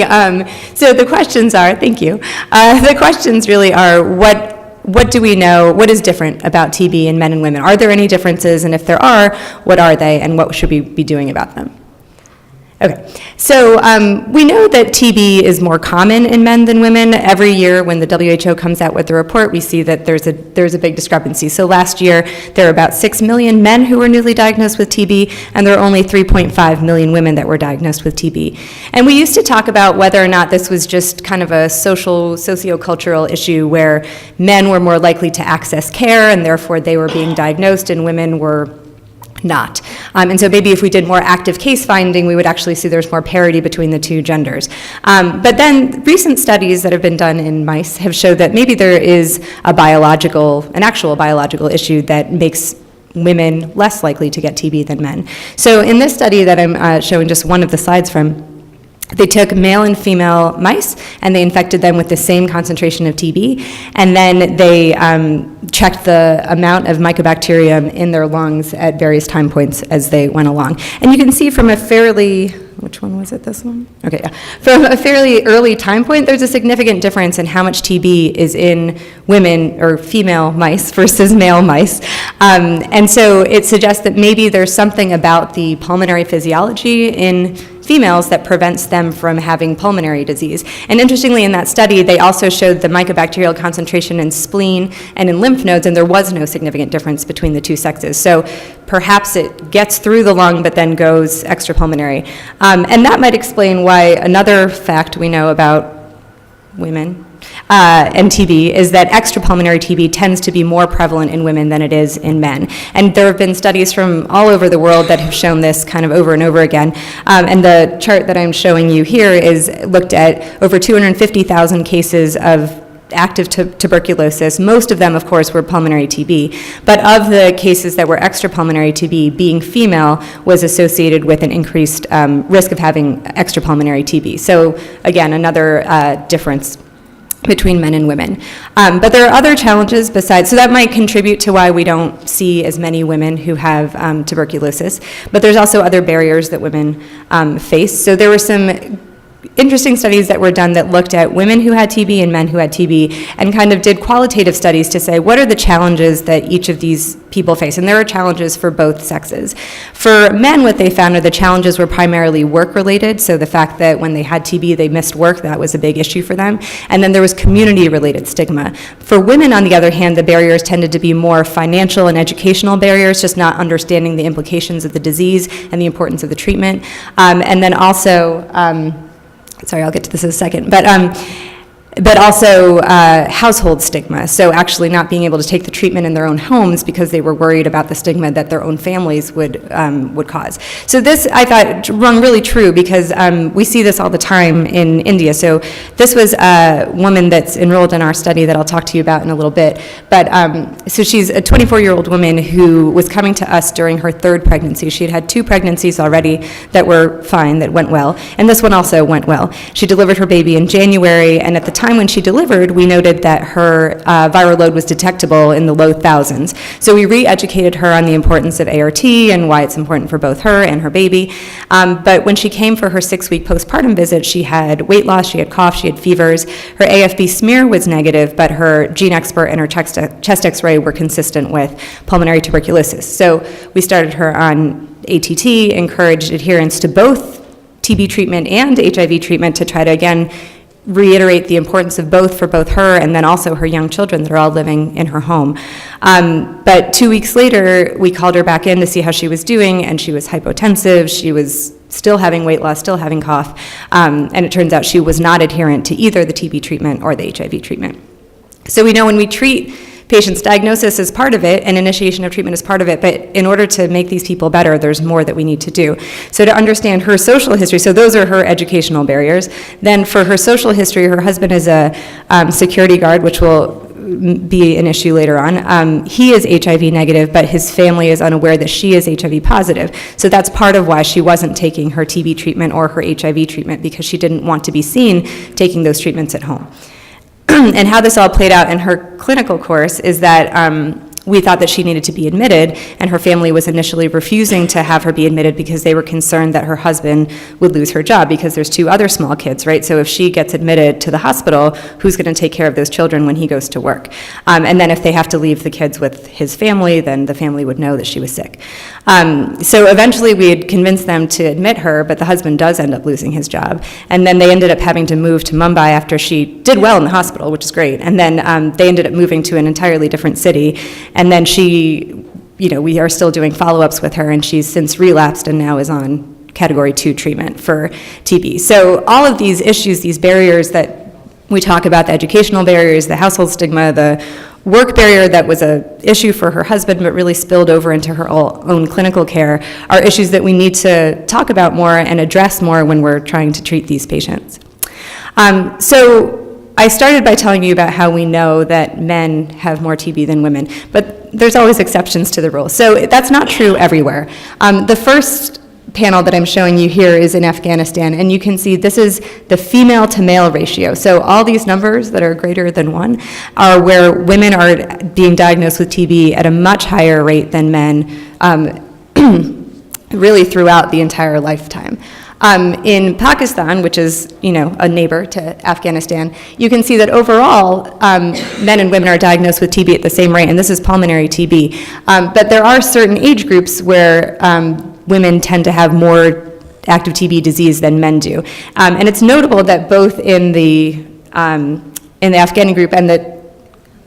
so the questions are, thank you, the questions really are what do we know, what is different about TB in men and women? Are there any differences, and if there are, what are they, and what should we be doing about them? Okay, so we know that TB is more common in men than women. Every year when the WHO comes out with the report, we see that there's a big discrepancy. So last year, there were about 6 million men who were newly diagnosed with TB, and there were only 3.5 million women that were diagnosed with TB. And we used to talk about whether or not this was just kind of a socio-cultural issue where men were more likely to access care, and therefore they were being diagnosed, and women were not. And so maybe if we did more active case finding, we would actually see there's more parity between the two genders. But then recent studies that have been done in mice have showed that maybe there is an actual biological issue that makes women less likely to get TB than men. So in this study that I'm showing just one of the slides from, they took male and female mice and they infected them with the same concentration of TB, and then they checked the amount of mycobacterium in their lungs at various time points as they went along. And you can see from a fairly, which one was it, this one? Okay, yeah. From a fairly early time point, there's a significant difference in how much TB is in women or female mice versus male mice. And so it suggests that maybe there's something about the pulmonary physiology in females that prevents them from having pulmonary disease. And interestingly, in that study, they also showed the mycobacterial concentration in spleen and in lymph nodes, and there was no significant difference between the two sexes. So perhaps it gets through the lung, but then goes extrapulmonary. And that might explain why another fact we know about women and TB is that extrapulmonary TB tends to be more prevalent in women than it is in men. And there have been studies from all over the world that have shown this kind of over and over again. And the chart that I'm showing you here is looked at over 250,000 cases of active tuberculosis. Most of them, of course, were pulmonary TB. But of the cases that were extrapulmonary TB, being female was associated with an increased risk of having extrapulmonary TB. So again, another difference between men and women. But there are other challenges besides, so that might contribute to why we don't see as many women who have tuberculosis, but there's also other barriers that women face. So there were some interesting studies that were done that looked at women who had TB and men who had TB and kind of did qualitative studies to say what are the challenges that each of these people face. And there are challenges for both sexes. For men, what they found are the challenges were primarily work-related, so the fact that when they had TB they missed work, that was a big issue for them. And then there was community-related stigma. For women, on the other hand, the barriers tended to be more financial and educational barriers, just not understanding the implications of the disease and the importance of the treatment. And then also, sorry, I'll get to this in a second, but also household stigma. So actually not being able to take the treatment in their own homes because they were worried about the stigma that their own families would cause. So this, I thought, rung really true because we see this all the time in India. So this was a woman that's enrolled in our study that I'll talk to you about in a little bit. But so she's a 24-year-old woman who was coming to us during her third pregnancy. She had 2 pregnancies already that were fine, that went well, and this one also went well. She delivered her baby in January, and at the time when she delivered, we noted that her viral load was detectable in the low thousands. So we re-educated her on the importance of ART and why it's important for both her and her baby. But when she came for her 6-week postpartum visit, she had weight loss, she had cough, she had fevers. Her AFB smear was negative, but her gene expert and her chest x-ray were consistent with pulmonary tuberculosis. So we started her on ATT, encouraged adherence to both TB treatment and HIV treatment to try to, again, reiterate the importance of both for both her and then also her young children that are all living in her home. But 2 weeks later, we called her back in to see how she was doing, and she was hypotensive, she was still having weight loss, still having cough, and it turns out she was not adherent to either the TB treatment or the HIV treatment. So we know when we treat patients, diagnosis is part of it and initiation of treatment is part of it, but in order to make these people better, there's more that we need to do. So to understand her social history, so those are her educational barriers. Then for her social history, her husband is a security guard, which will be an issue later on. He is HIV negative, but his family is unaware that she is HIV positive. So that's part of why she wasn't taking her TB treatment or her HIV treatment, because she didn't want to be seen taking those treatments at home. And how this all played out in her clinical course is that we thought that she needed to be admitted, and her family was initially refusing to have her be admitted because they were concerned that her husband would lose her job because there's 2 other small kids, right? So if she gets admitted to the hospital, who's going to take care of those children when he goes to work? And then if they have to leave the kids with his family, then the family would know that she was sick. So eventually we had convinced them to admit her, but the husband does end up losing his job. And then they ended up having to move to Mumbai after she did well in the hospital, which is great. And then they ended up moving to an entirely different city. And then she, we are still doing follow-ups with her, and she's since relapsed and now is on category 2 treatment for TB. So all of these issues, these barriers that we talk about, the educational barriers, the household stigma, the work barrier that was an issue for her husband but really spilled over into her own clinical care, are issues that we need to talk about more and address more when we're trying to treat these patients. So I started by telling you about how we know that men have more TB than women, but there's always exceptions to the rule. So that's not true everywhere. The first panel that I'm showing you here is in Afghanistan, and you can see this is the female to male ratio. So all these numbers that are greater than 1 are where women are being diagnosed with TB at a much higher rate than men, really throughout the entire lifetime. In Pakistan, which is, a neighbor to Afghanistan, you can see that overall, men and women are diagnosed with TB at the same rate, and this is pulmonary TB. But there are certain age groups where women tend to have more active TB disease than men do. And it's notable that both in the Afghani group and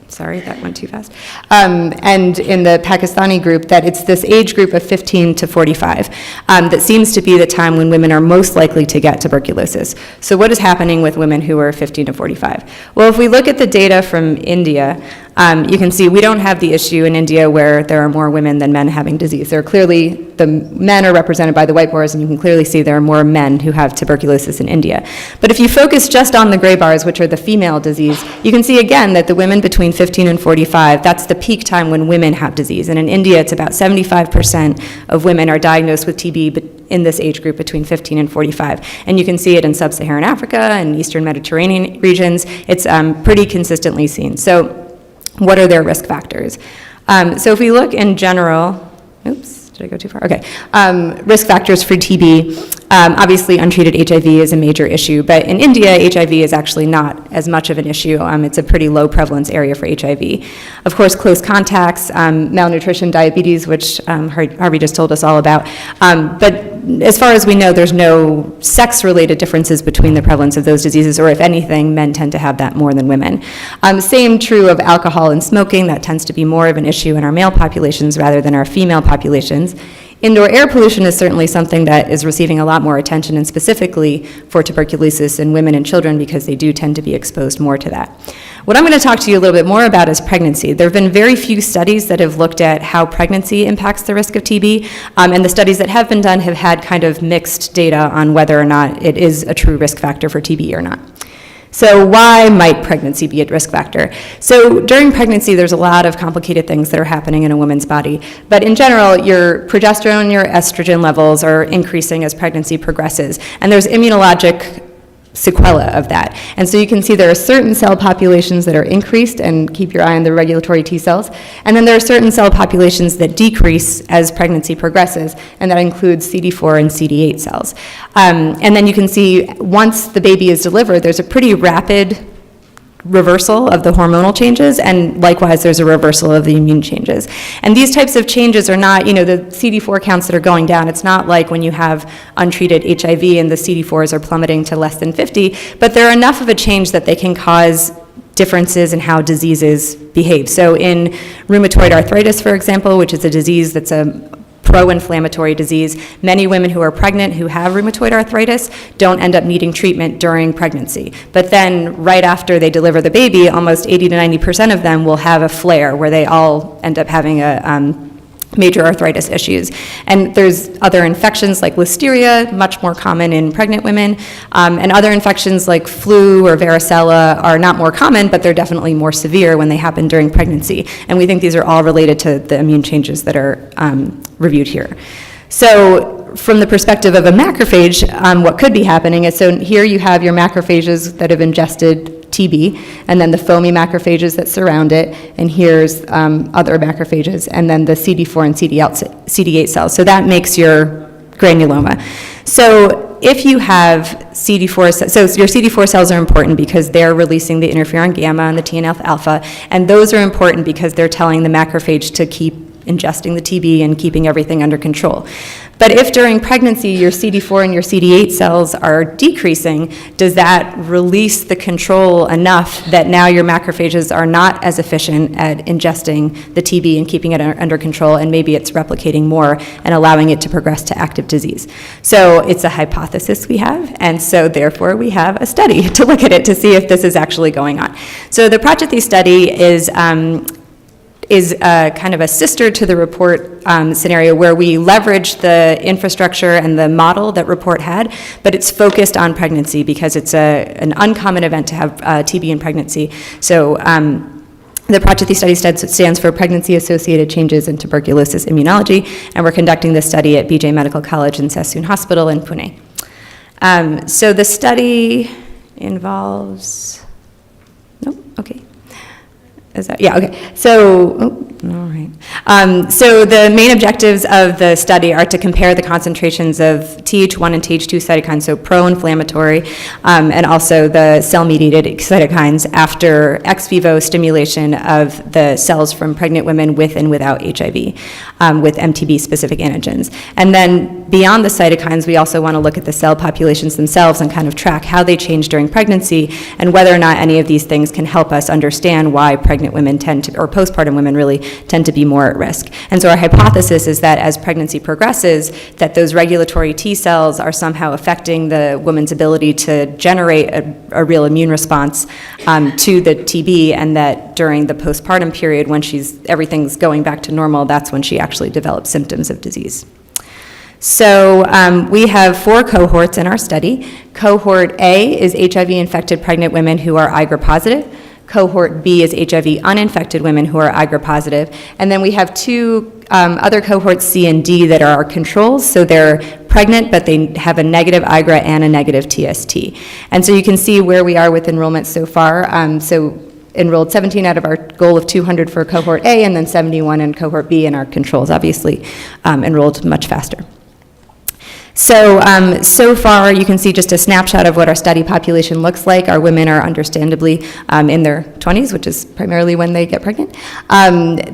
sorry, that went too fast. And in the Pakistani group, that it's this age group of 15 to 45 that seems to be the time when women are most likely to get tuberculosis. So what is happening with women who are 15 to 45? Well, if we look at the data from India, you can see we don't have the issue in India where there are more women than men having disease. There are clearly, the men are represented by the white bars, and you can clearly see there are more men who have tuberculosis in India. But if you focus just on the gray bars, which are the female disease, you can see again that the women between 15 and 45, that's the peak time when women have disease. And in India, it's about 75% of women are diagnosed with TB in this age group between 15 and 45. And you can see it in sub-Saharan Africa and Eastern Mediterranean regions. It's pretty consistently seen. So what are their risk factors? So if we look in general, oops, did I go too far? Okay. Risk factors for TB. Obviously, untreated HIV is a major issue, but in India, HIV is actually not as much of an issue. It's a pretty low prevalence area for HIV. Of course, close contacts, malnutrition, diabetes, which Harvey just told us all about. But as far as we know, there's no sex-related differences between the prevalence of those diseases, or if anything, men tend to have that more than women. Same true of alcohol and smoking. That tends to be more of an issue in our male populations rather than our female populations. Indoor air pollution is certainly something that is receiving a lot more attention, and specifically for tuberculosis in women and children, because they do tend to be exposed more to that. What I'm going to talk to you a little bit more about is pregnancy. There have been very few studies that have looked at how pregnancy impacts the risk of TB, and the studies that have been done have had kind of mixed data on whether or not it is a true risk factor for TB or not. So why might pregnancy be a risk factor? So during pregnancy, there's a lot of complicated things that are happening in a woman's body. But in general, your progesterone and your estrogen levels are increasing as pregnancy progresses. And there's immunologic sequela of that. And so you can see there are certain cell populations that are increased, and keep your eye on the regulatory T cells. And then there are certain cell populations that decrease as pregnancy progresses, and that includes CD4 and CD8 cells. And then you can see once the baby is delivered, there's a pretty rapid reversal of the hormonal changes, and likewise there's a reversal of the immune changes. And these types of changes are not, the CD4 counts that are going down, it's not like when you have untreated HIV and the CD4s are plummeting to less than 50, but they're enough of a change that they can cause differences in how diseases behave. So in rheumatoid arthritis, for example, which is a disease that's a pro-inflammatory disease, many women who are pregnant who have rheumatoid arthritis don't end up needing treatment during pregnancy. But then right after they deliver the baby, almost 80 to 90% of them will have a flare where they all end up having a major arthritis issues. And there's other infections like listeria, much more common in pregnant women, and other infections like flu or varicella are not more common, but they're definitely more severe when they happen during pregnancy. And we think these are all related to the immune changes that are reviewed here. So from the perspective of a macrophage, what could be happening is, so here you have your macrophages that have ingested TB, and then the foamy macrophages that surround it, and here's other macrophages, and then the CD4 and CD8 cells. So that makes your granuloma. So if you have CD4, so your CD4 cells are important because they're releasing the interferon gamma and the TNF alpha, and those are important because they're telling the macrophage to keep ingesting the TB and keeping everything under control. But if during pregnancy your CD4 and your CD8 cells are decreasing, does that release the control enough that now your macrophages are not as efficient at ingesting the TB and keeping it under control, and maybe it's replicating more and allowing it to progress to active disease? So it's a hypothesis we have, and so therefore we have a study to look at it to see if this is actually going on. So the Prajati study is kind of a sister to the report scenario, where we leverage the infrastructure and the model that report had, but it's focused on pregnancy because it's an uncommon event to have TB in pregnancy. So the Prajati study stands for Pregnancy-Associated Changes in Tuberculosis Immunology, and we're conducting this study at BJ Medical College and Sassoon Hospital in Pune. So the study involves, nope, okay. Is that, yeah, okay. So, all right. So the main objectives of the study are to compare the concentrations of Th1 and Th2 cytokines, so pro-inflammatory, and also the cell-mediated cytokines after ex vivo stimulation of the cells from pregnant women with and without HIV, with MTB-specific antigens. And then beyond the cytokines, we also want to look at the cell populations themselves and kind of track how they change during pregnancy and whether or not any of these things can help us understand why pregnant women tend to, or postpartum women really, tend to be more at risk. And so our hypothesis is that as pregnancy progresses, that those regulatory T cells are somehow affecting the woman's ability to generate a real immune response to the TB, and that during the postpartum period, when everything's going back to normal, that's when she actually develops symptoms of disease. So we have 4 cohorts in our study. Cohort A is HIV-infected pregnant women who are IGRA positive. Cohort B is HIV uninfected women who are IGRA positive. And then we have 2 other cohorts, C and D, that are our controls. So they're pregnant, but they have a negative IGRA and a negative TST. And so you can see where we are with enrollment so far. So enrolled 17 out of our goal of 200 for cohort A, and then 71 in cohort B, and our controls obviously enrolled much faster. So, so far, you can see just a snapshot of what our study population looks like. Our women are understandably in their 20s, which is primarily when they get pregnant.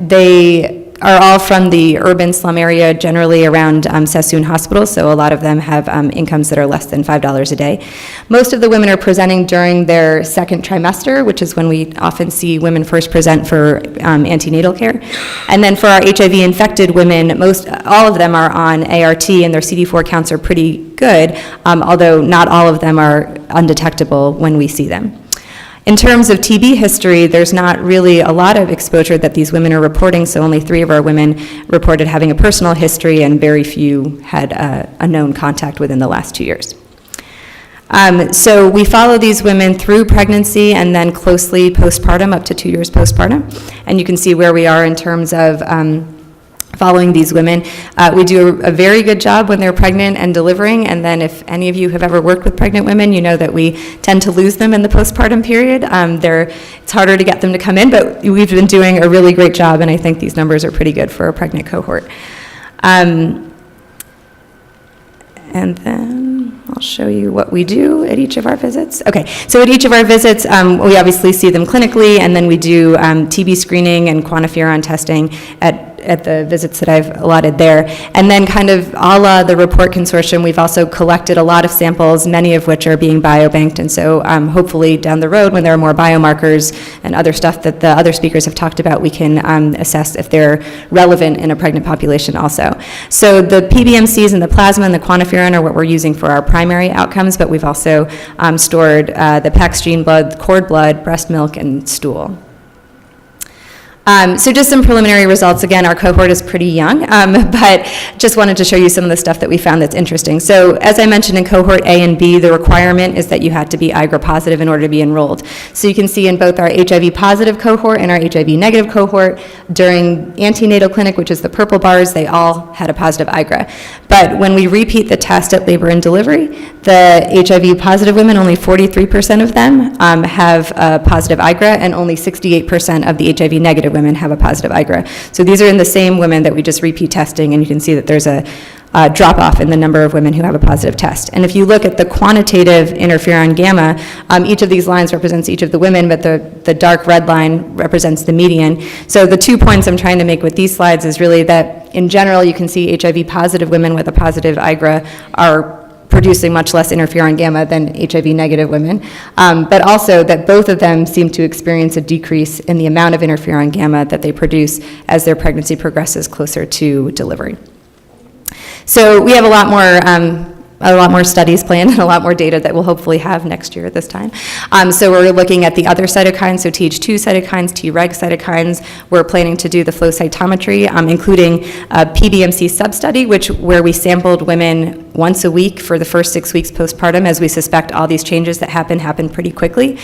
They are all from the urban slum area, generally around Sassoon Hospital, so a lot of them have incomes that are less than $5 a day. Most of the women are presenting during their second trimester, which is when we often see women first present for antenatal care. And then for our HIV-infected women, all of them are on ART, and their CD4 counts are pretty good, although not all of them are undetectable when we see them. In terms of TB history, there's not really a lot of exposure that these women are reporting, so only 3 of our women reported having a personal history, and very few had a known contact within the last 2 years. So we follow these women through pregnancy and then closely postpartum, up to 2 years postpartum, and you can see where we are in terms of following these women. We do a very good job when they're pregnant and delivering, and then if any of you have ever worked with pregnant women, you know that we tend to lose them in the postpartum period. It's harder to get them to come in, but we've been doing a really great job, and I think these numbers are pretty good for a pregnant cohort. And then I'll show you what we do at each of our visits. Okay, so at each of our visits, we obviously see them clinically, and then we do TB screening and quantiferon testing at the visits that I've allotted there. And then kind of a la the report consortium, we've also collected a lot of samples, many of which are being biobanked, and so hopefully down the road when there are more biomarkers and other stuff that the other speakers have talked about, we can assess if they're relevant in a pregnant population also. So the PBMCs and the plasma and the quantiferon are what we're using for our primary outcomes, but we've also stored the PAX gene blood, cord blood, breast milk, and stool. So just some preliminary results. Again, our cohort is pretty young, but just wanted to show you some of the stuff that we found that's interesting. So as I mentioned in cohort A and B, the requirement is that you had to be IGRA positive in order to be enrolled. So you can see in both our HIV positive cohort and our HIV negative cohort, during antenatal clinic, which is the purple bars, they all had a positive IGRA. But when we repeat the test at labor and delivery, the HIV positive women, only 43% of them have a positive IGRA, and only 68% of the HIV negative women have a positive IGRA. So these are in the same women that we just repeat testing, and you can see that there's a drop-off in the number of women who have a positive test. And if you look at the quantitative interferon gamma, each of these lines represents each of the women, but the dark red line represents the median. So the 2 points I'm trying to make with these slides is really that, in general, you can see HIV-positive women with a positive IGRA are producing much less interferon gamma than HIV-negative women, but also that both of them seem to experience a decrease in the amount of interferon gamma that they produce as their pregnancy progresses closer to delivery. So we have a lot more studies planned and a lot more data that we'll hopefully have next year at this time. So we're looking at the other cytokines, so Th2 cytokines, Treg cytokines. We're planning to do the flow cytometry, including a PBMC sub-study, where we sampled women once a week for the first 6 weeks postpartum, as we suspect all these changes that happen pretty quickly.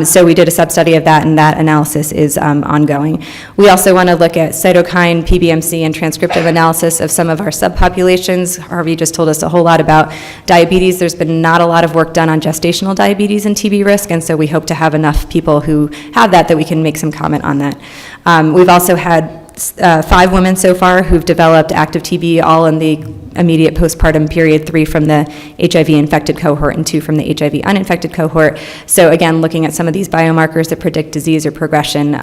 So we did a sub-study of that, and that analysis is ongoing. We also want to look at cytokine, PBMC, and transcriptive analysis of some of our subpopulations. Harvey just told us a whole lot about diabetes. There's been not a lot of work done on gestational diabetes and TB risk, and so we hope to have enough people who have that we can make some comment on that. We've also had 5 women so far who've developed active TB, all in the immediate postpartum period, 3 from the HIV-infected cohort and 2 from the HIV-uninfected cohort. So again, looking at some of these biomarkers that predict disease or progression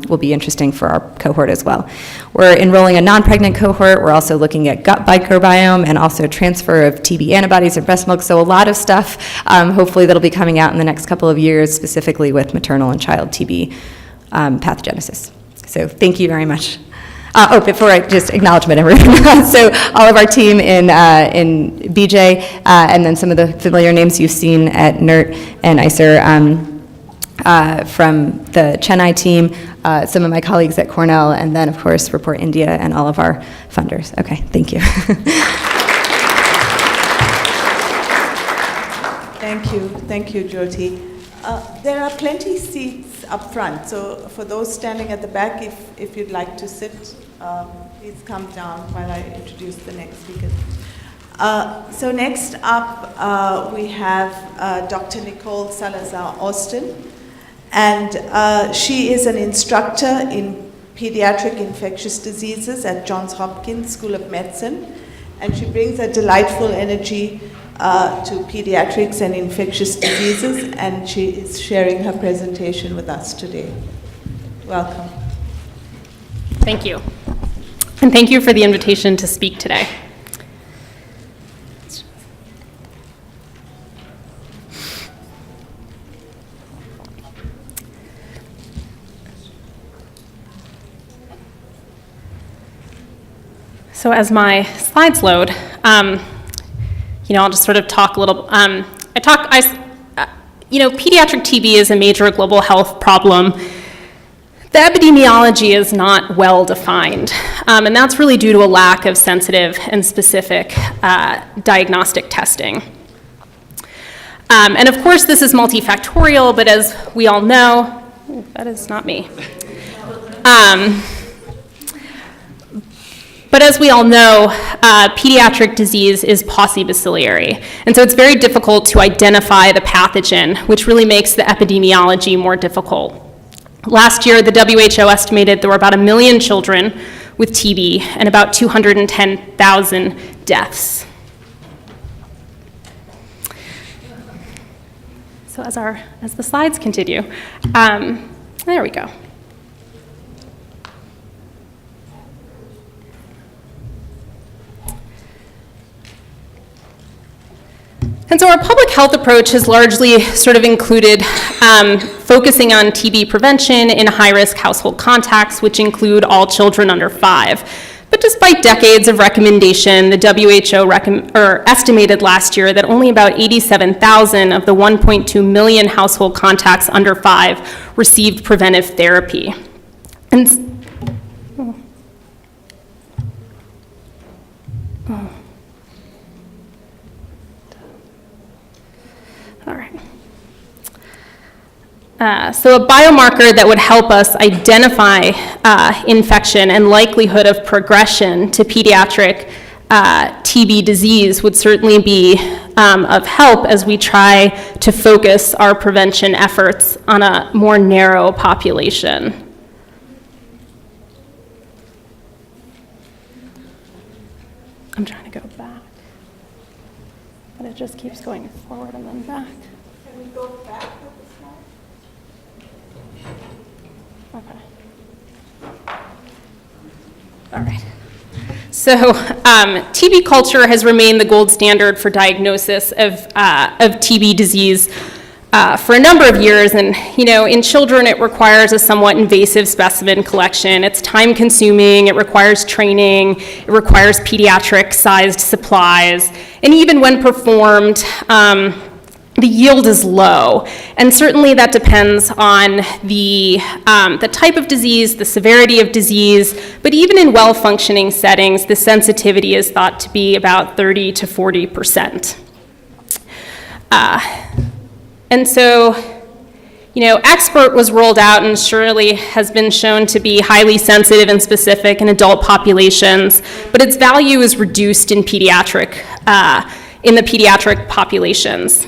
will be interesting for our cohort as well. We're enrolling a non-pregnant cohort. We're also looking at gut microbiome and also transfer of TB antibodies and breast milk. So a lot of stuff, hopefully, that'll be coming out in the next couple of years, specifically with maternal and child TB pathogenesis. So thank you very much. Before I just acknowledgement, everyone. So all of our team in BJ, and then some of the familiar names you've seen at NERT and ICER from the Chennai team, some of my colleagues at Cornell, and then, of course, Report India and all of our funders. Okay, thank you. Thank you, Jyoti. There are plenty seats up front, so for those standing at the back, if you'd like to sit, please come down while I introduce the next speaker. So next up, we have Dr. Nicole Salazar-Austin, and she is an instructor in pediatric infectious diseases at Johns Hopkins School of Medicine, and she brings a delightful energy to pediatrics and infectious diseases, and she is sharing her presentation with us today. Welcome. Thank you. And thank you for the invitation to speak today. So as my slides load, I'll just sort of talk a little. Pediatric TB is a major global health problem. The epidemiology is not well defined, and that's really due to a lack of sensitive and specific diagnostic testing. And of course, this is multifactorial, but as we all know, that is not me. But as we all know, pediatric disease is paucibacillary, and so it's very difficult to identify the pathogen, which really makes the epidemiology more difficult. Last year, the WHO estimated there were about 1 million children with TB and about 210,000 deaths. So as the slides continue, there we go. And so our public health approach has largely sort of included focusing on TB prevention in high-risk household contacts, which include all children under 5. But despite decades of recommendation, the WHO estimated last year that only about 87,000 of the 1.2 million household contacts under 5 received preventive therapy. And all right. So a biomarker that would help us identify infection and likelihood of progression to pediatric TB disease would certainly be of help as we try to focus our prevention efforts on a more narrow population. I'm trying to go back, but it just keeps going forward and then back. Can we go back with the slide? Okay. All right. So TB culture has remained the gold standard for diagnosis of TB disease for a number of years. And, in children, it requires a somewhat invasive specimen collection. It's time consuming, it requires training, it requires pediatric-sized supplies. And even when performed, the yield is low, and certainly that depends on the type of disease, the severity of disease, but even in well-functioning settings, the sensitivity is thought to be about 30 to 40%. And so, Expert was rolled out and surely has been shown to be highly sensitive and specific in adult populations, but its value is reduced in the pediatric populations.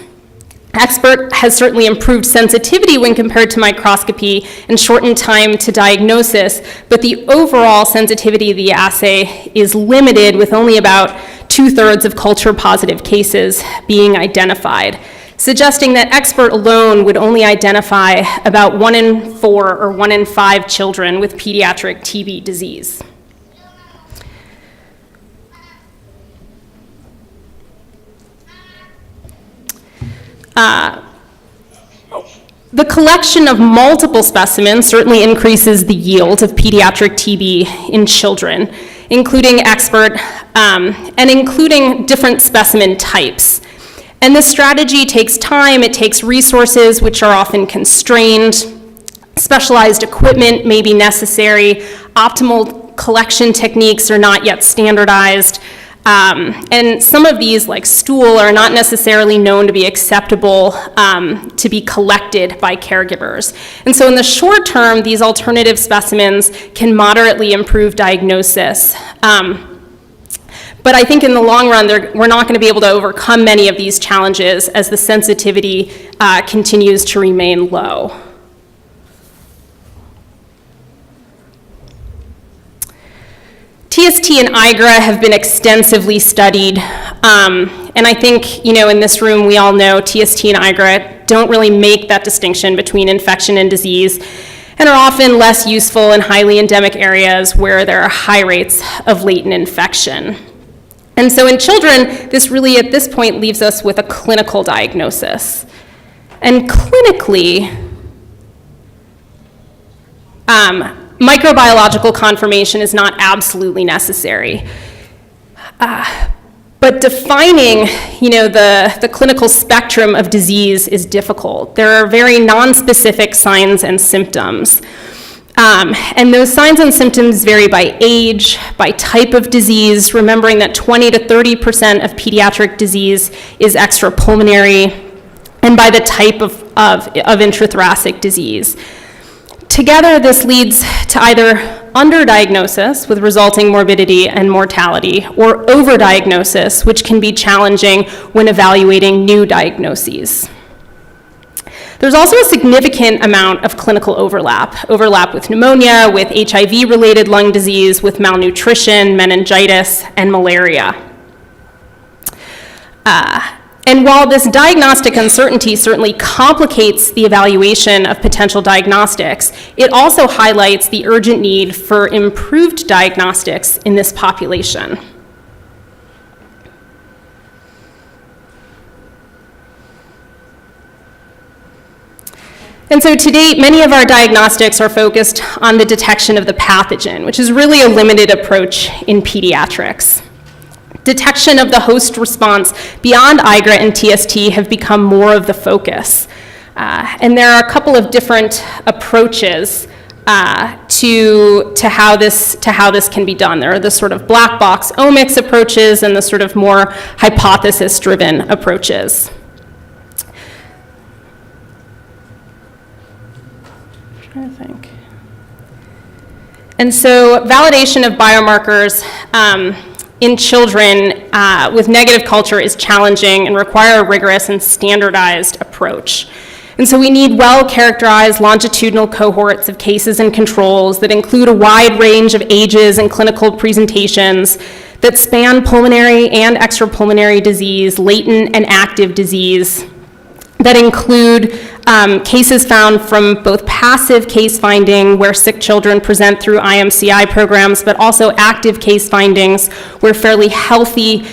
Expert has certainly improved sensitivity when compared to microscopy and shortened time to diagnosis, but the overall sensitivity of the assay is limited, with only about 2/3 of culture-positive cases being identified, suggesting that Expert alone would only identify about 1 in 4 or 1 in 5 children with pediatric TB disease. The collection of multiple specimens certainly increases the yield of pediatric TB in children, including Expert and including different specimen types. And this strategy takes time, it takes resources which are often constrained, specialized equipment may be necessary, optimal collection techniques are not yet standardized, and some of these, like stool, are not necessarily known to be acceptable to be collected by caregivers. And so in the short term, these alternative specimens can moderately improve diagnosis. But I think in the long run, we're not going to be able to overcome many of these challenges as the sensitivity continues to remain low. TST and IGRA have been extensively studied, and I think, in this room, we all know TST and IGRA don't really make that distinction between infection and disease, and are often less useful in highly endemic areas where there are high rates of latent infection. And so in children, this really, at this point, leaves us with a clinical diagnosis. And clinically, microbiological confirmation is not absolutely necessary. But defining, the clinical spectrum of disease is difficult. There are very nonspecific signs and symptoms. And those signs and symptoms vary by age, by type of disease, remembering that 20 to 30% of pediatric disease is extrapulmonary, and by the type of intrathoracic disease. Together, this leads to either underdiagnosis with resulting morbidity and mortality, or overdiagnosis, which can be challenging when evaluating new diagnoses. There's also a significant amount of clinical overlap with pneumonia, with HIV-related lung disease, with malnutrition, meningitis, and malaria. And while this diagnostic uncertainty certainly complicates the evaluation of potential diagnostics, it also highlights the urgent need for improved diagnostics in this population. And so to date, many of our diagnostics are focused on the detection of the pathogen, which is really a limited approach in pediatrics. Detection of the host response beyond IGRA and TST have become more of the focus. And there are a couple of different approaches to how this can be done. There are the sort of black box omics approaches and the sort of more hypothesis-driven approaches. I'm trying to think. And so validation of biomarkers in children with negative culture is challenging and require a rigorous and standardized approach. And so we need well-characterized longitudinal cohorts of cases and controls that include a wide range of ages and clinical presentations that span pulmonary and extrapulmonary disease, latent and active disease, that include cases found from both passive case finding, where sick children present through IMCI programs, but also active case findings, where fairly healthy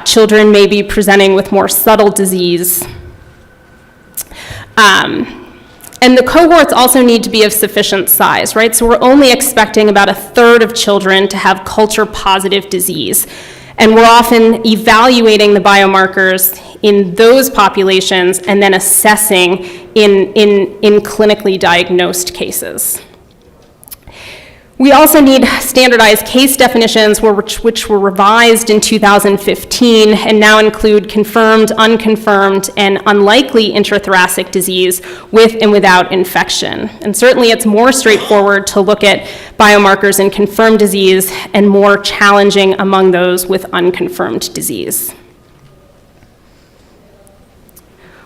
children may be presenting with more subtle disease. And the cohorts also need to be of sufficient size, right? So we're only expecting about a third of children to have culture-positive disease. And we're often evaluating the biomarkers in those populations and then assessing in clinically diagnosed cases. We also need standardized case definitions which were revised in 2015 and now include confirmed, unconfirmed, and unlikely intrathoracic disease with and without infection. And certainly it's more straightforward to look at biomarkers in confirmed disease and more challenging among those with unconfirmed disease.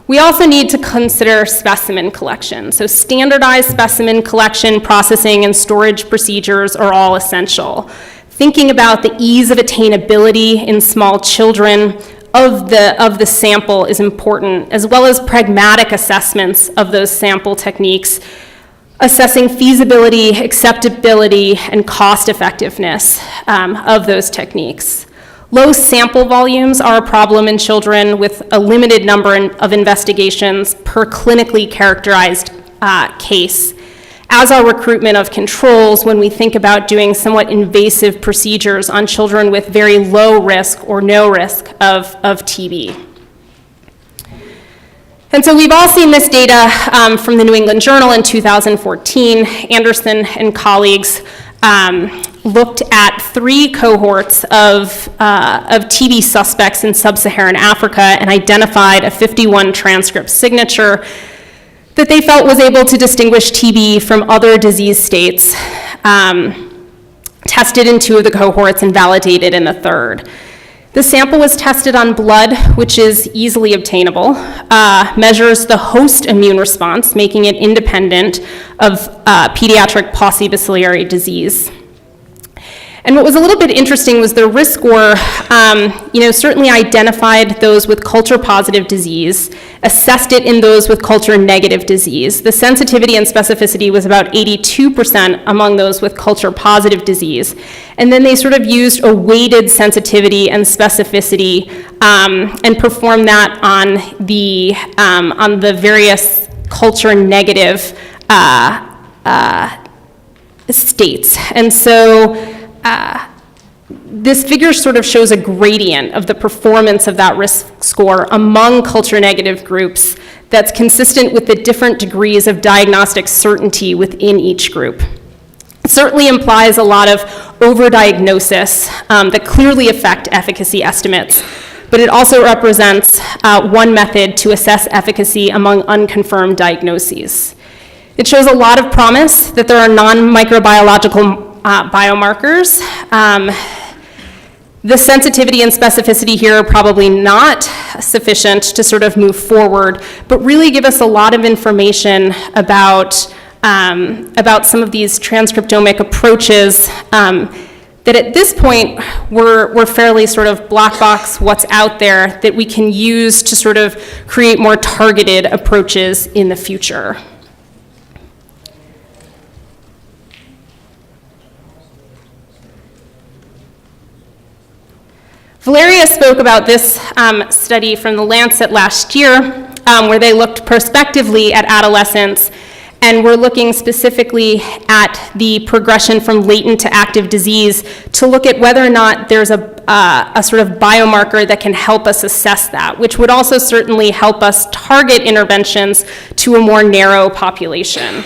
We also need to consider specimen collection. So standardized specimen collection, processing, and storage procedures are all essential. Thinking about the ease of attainability in small children of the sample is important, as well as pragmatic assessments of those sample techniques, assessing feasibility, acceptability, and cost effectiveness of those techniques. Low sample volumes are a problem in children with a limited number of investigations per clinically characterized case, as are recruitment of controls when we think about doing somewhat invasive procedures on children with very low risk or no risk of TB. And so we've all seen this data from the New England Journal in 2014. Anderson and colleagues looked at 3 cohorts of TB suspects in sub-Saharan Africa and identified a 51 transcript signature that they felt was able to distinguish TB from other disease states, tested in 2 of the cohorts and validated in the 3rd. The sample was tested on blood, which is easily obtainable, measures the host immune response, making it independent of pediatric paucibacillary disease. And what was a little bit interesting was the risk score, certainly identified those with culture-positive disease, assessed it in those with culture-negative disease. The sensitivity and specificity was about 82% among those with culture-positive disease. And then they sort of used a weighted sensitivity and specificity and performed that on the various culture-negative states. And so this figure sort of shows a gradient of the performance of that risk score among culture-negative groups that's consistent with the different degrees of diagnostic certainty within each group. It certainly implies a lot of overdiagnosis that clearly affect efficacy estimates, but it also represents one method to assess efficacy among unconfirmed diagnoses. It shows a lot of promise that there are non-microbiological biomarkers. The sensitivity and specificity here are probably not sufficient to sort of move forward, but really give us a lot of information about some of these transcriptomic approaches that at this point we're fairly sort of black box what's out there that we can use to sort of create more targeted approaches in the future. Valeria spoke about this study from the Lancet last year, where they looked prospectively at adolescents, and we're looking specifically at the progression from latent to active disease to look at whether or not there's a sort of biomarker that can help us assess that, which would also certainly help us target interventions to a more narrow population.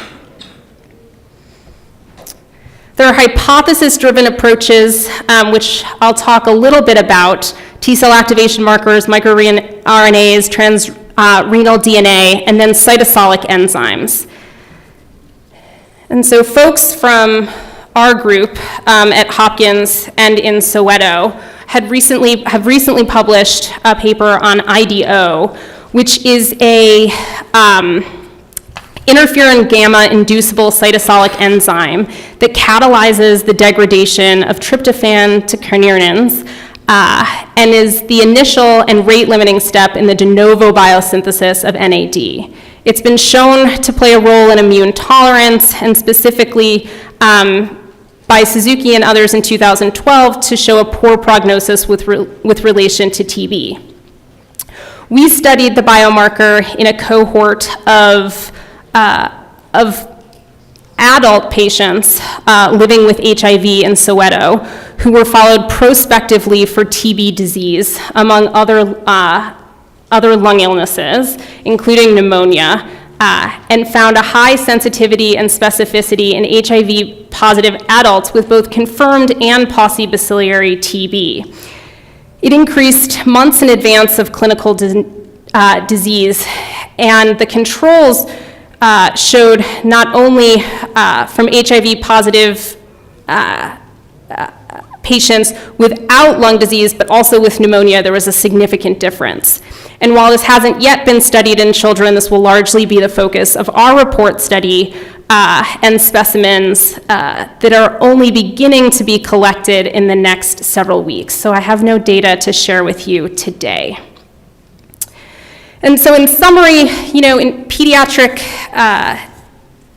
There are hypothesis-driven approaches, which I'll talk a little bit about: T-cell activation markers, microRNAs, transrenal DNA, and then cytosolic enzymes. And so folks from our group at Hopkins and in Soweto have recently published a paper on IDO, which is a interferon gamma inducible cytosolic enzyme that catalyzes the degradation of tryptophan to carnitins and is the initial and rate-limiting step in the de novo biosynthesis of NAD. It's been shown to play a role in immune tolerance, and specifically by Suzuki and others in 2012 to show a poor prognosis with relation to TB. We studied the biomarker in a cohort of adult patients living with HIV in Soweto who were followed prospectively for TB disease, among other lung illnesses, including pneumonia, and found a high sensitivity and specificity in HIV-positive adults with both confirmed and paucibacillary TB. It increased months in advance of clinical disease, and the controls showed not only from HIV-positive patients without lung disease, but also with pneumonia, there was a significant difference. And while this hasn't yet been studied in children, this will largely be the focus of our report study and specimens that are only beginning to be collected in the next several weeks. So I have no data to share with you today. And so in summary, in pediatric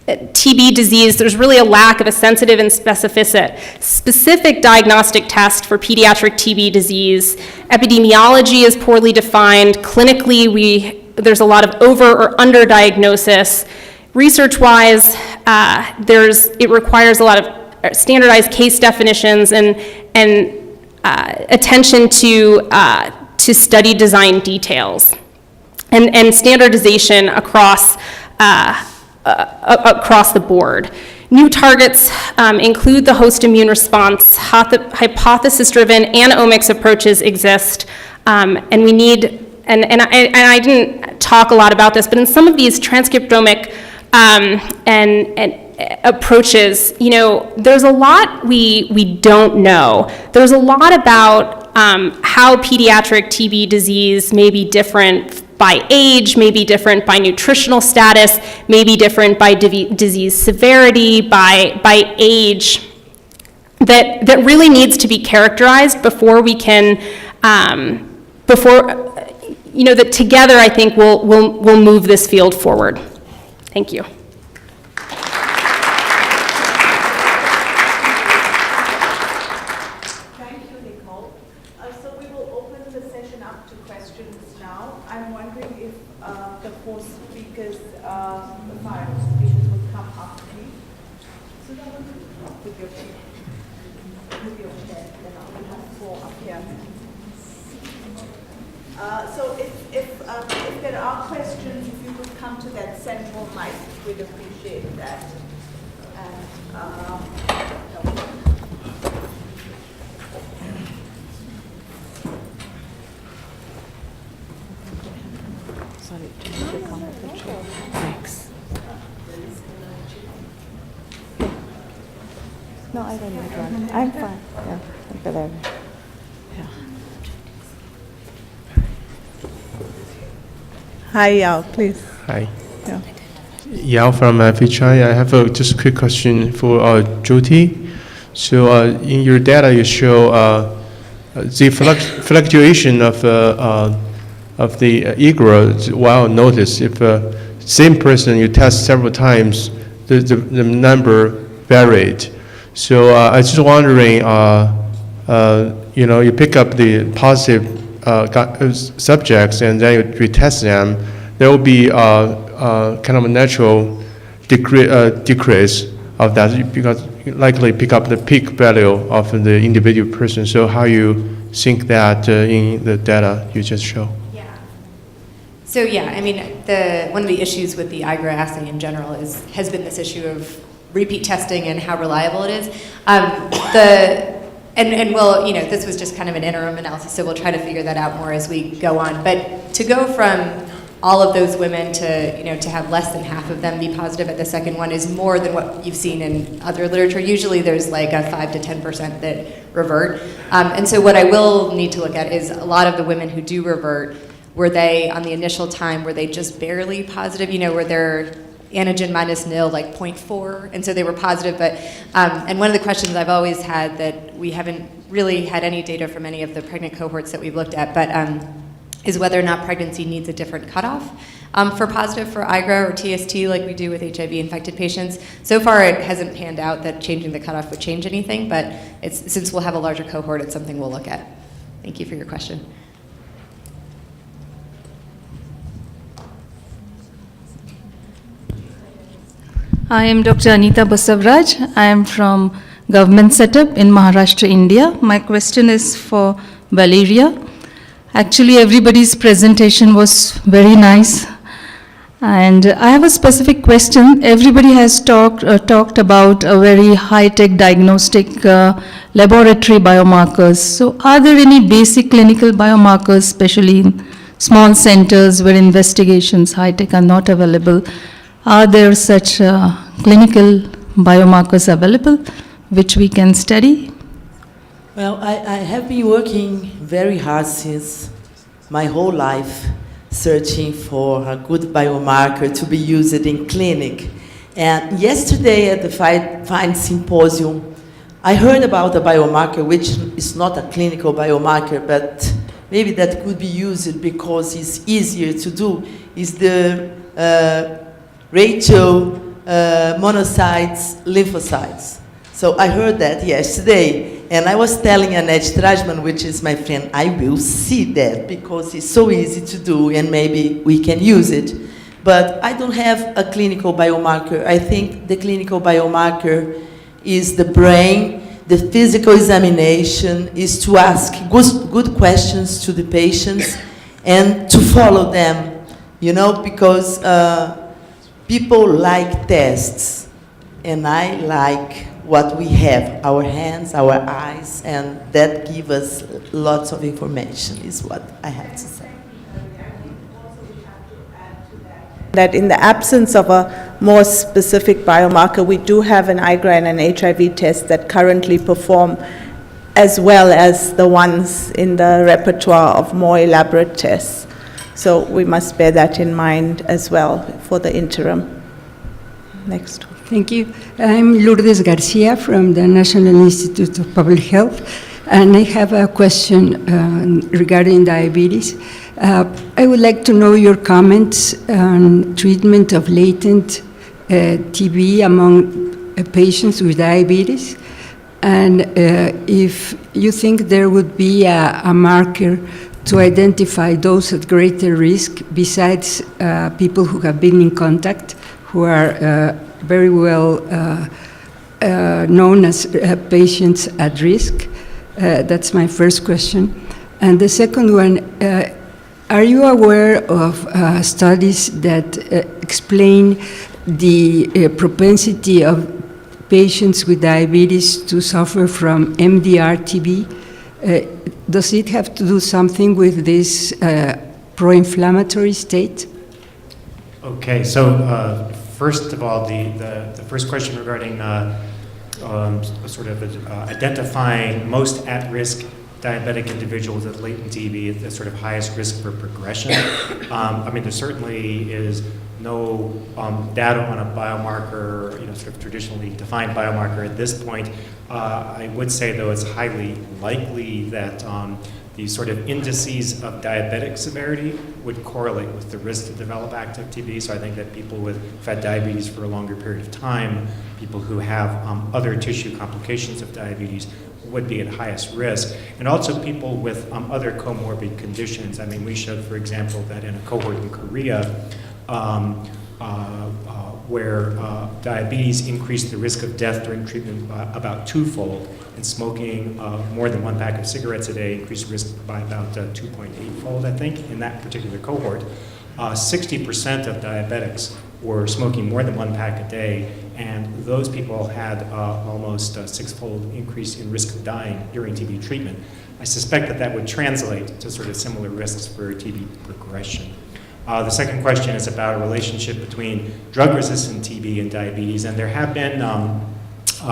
TB disease, there's really a lack of a sensitive and specific diagnostic test for pediatric TB disease. Epidemiology is poorly defined. Clinically, there's a lot of over or under diagnosis. Research-wise, it requires a lot of standardized case definitions and attention to study design details and standardization across the board. New targets include the host immune response. Hypothesis-driven and omics approaches exist, and we need, and I didn't talk a lot about this, but in some of these transcriptomic and approaches, there's a lot we don't know. There's a lot about how pediatric TB disease may be different by age, may be different by nutritional status, may be different by disease severity, by age. that really needs to be characterized before we can, that together I think we'll move this field forward. Thank you. Thank you, Nicole. So we will open the session up to questions now. I'm wondering if the four speakers, the five speakers would come after me. So that would be with your chair. With your chair, then I will have four up here. So if there are questions, if you would come to that central mic, we'd appreciate that. And, No, I don't need one. I'm fine. Yeah, whatever. Hi, Yao, please. Hi. Yeah. Yao from Vichai. I have just a quick question for Jyoti. So in your data, you show the fluctuation of the IGRA is well noticed. If same person you test several times, the number varied. So I was just wondering, you pick up the positive subjects and then you retest them, there will be kind of a natural decrease of that because you likely pick up the peak value of the individual person. So how you think that in the data you just show? So yeah, I mean, one of the issues with the IGRA assay in general has been this issue of repeat testing and how reliable it is. This was just kind of an interim analysis, so we'll try to figure that out more as we go on. But to go from all of those women to have less than half of them be positive at the second one is more than what you've seen in other literature. Usually there's like a 5 to 10% that revert. And so what I will need to look at is a lot of the women who do revert, were they on the initial time, were they just barely positive, were their antigen minus nil like 0.4, and so they were positive. But and one of the questions I've always had that we haven't really had any data from any of the pregnant cohorts that we've looked at, but is whether or not pregnancy needs a different cutoff for positive for IGRA or TST like we do with HIV-infected patients. So far, it hasn't panned out that changing the cutoff would change anything, but since we'll have a larger cohort, it's something we'll look at. Thank you for your question. I am Dr. Anita Basavraj. I am from government setup in Maharashtra, India. My question is for Valeria. Actually, everybody's presentation was very nice. And I have a specific question. Everybody has talked about a very high-tech diagnostic laboratory biomarkers. So are there any basic clinical biomarkers, especially in small centers where investigations high-tech are not available? Are there such clinical biomarkers available which we can study? Well, I have been working very hard since my whole life searching for a good biomarker to be used in clinic. And yesterday at the FIND Symposium, I heard about a biomarker which is not a clinical biomarker, but maybe that could be used because it's easier to do, is the ratio monocytes, lymphocytes. So I heard that yesterday, and I was telling Annette Strajman, which is my friend, I will see that because it's so easy to do and maybe we can use it. But I don't have a clinical biomarker. I think the clinical biomarker is the brain, the physical examination is to ask good questions to the patients and to follow them, because people like tests, and I like what we have, our hands, our eyes, and that gives us lots of information, is what I have to say. That in the absence of a more specific biomarker, we do have an IGRA and an HIV test that currently perform as well as the ones in the repertoire of more elaborate tests. So we must bear that in mind as well for the interim. Next. Thank you. I'm Lourdes Garcia from the National Institute of Public Health, and I have a question regarding diabetes. I would like to know your comments on treatment of latent TB among patients with diabetes, and if you think there would be a marker to identify those at greater risk besides people who have been in contact, who are very well known as patients at risk. That's my first question. And the second one, are you aware of studies that explain the propensity of patients with diabetes to suffer from MDR-TB? Does it have to do something with this pro-inflammatory state? Okay, so first of all, the first question regarding sort of identifying most at-risk diabetic individuals with latent TB, the sort of highest risk for progression. I mean, there certainly is no data on a biomarker, sort of traditionally defined biomarker at this point. I would say, though, it's highly likely that these sort of indices of diabetic severity would correlate with the risk to develop active TB. So I think that people who've had diabetes for a longer period of time, people who have other tissue complications of diabetes, would be at highest risk. And also people with other comorbid conditions. I mean, we showed, for example, that in a cohort in Korea, where diabetes increased the risk of death during treatment about twofold, and smoking more than one pack of cigarettes a day increased risk by about 2.8-fold, I think, in that particular cohort. 60% of diabetics were smoking more than one pack a day, and those people had almost a 6-fold increase in risk of dying during TB treatment. I suspect that that would translate to sort of similar risks for TB progression. The second question is about a relationship between drug-resistant TB and diabetes, and there have been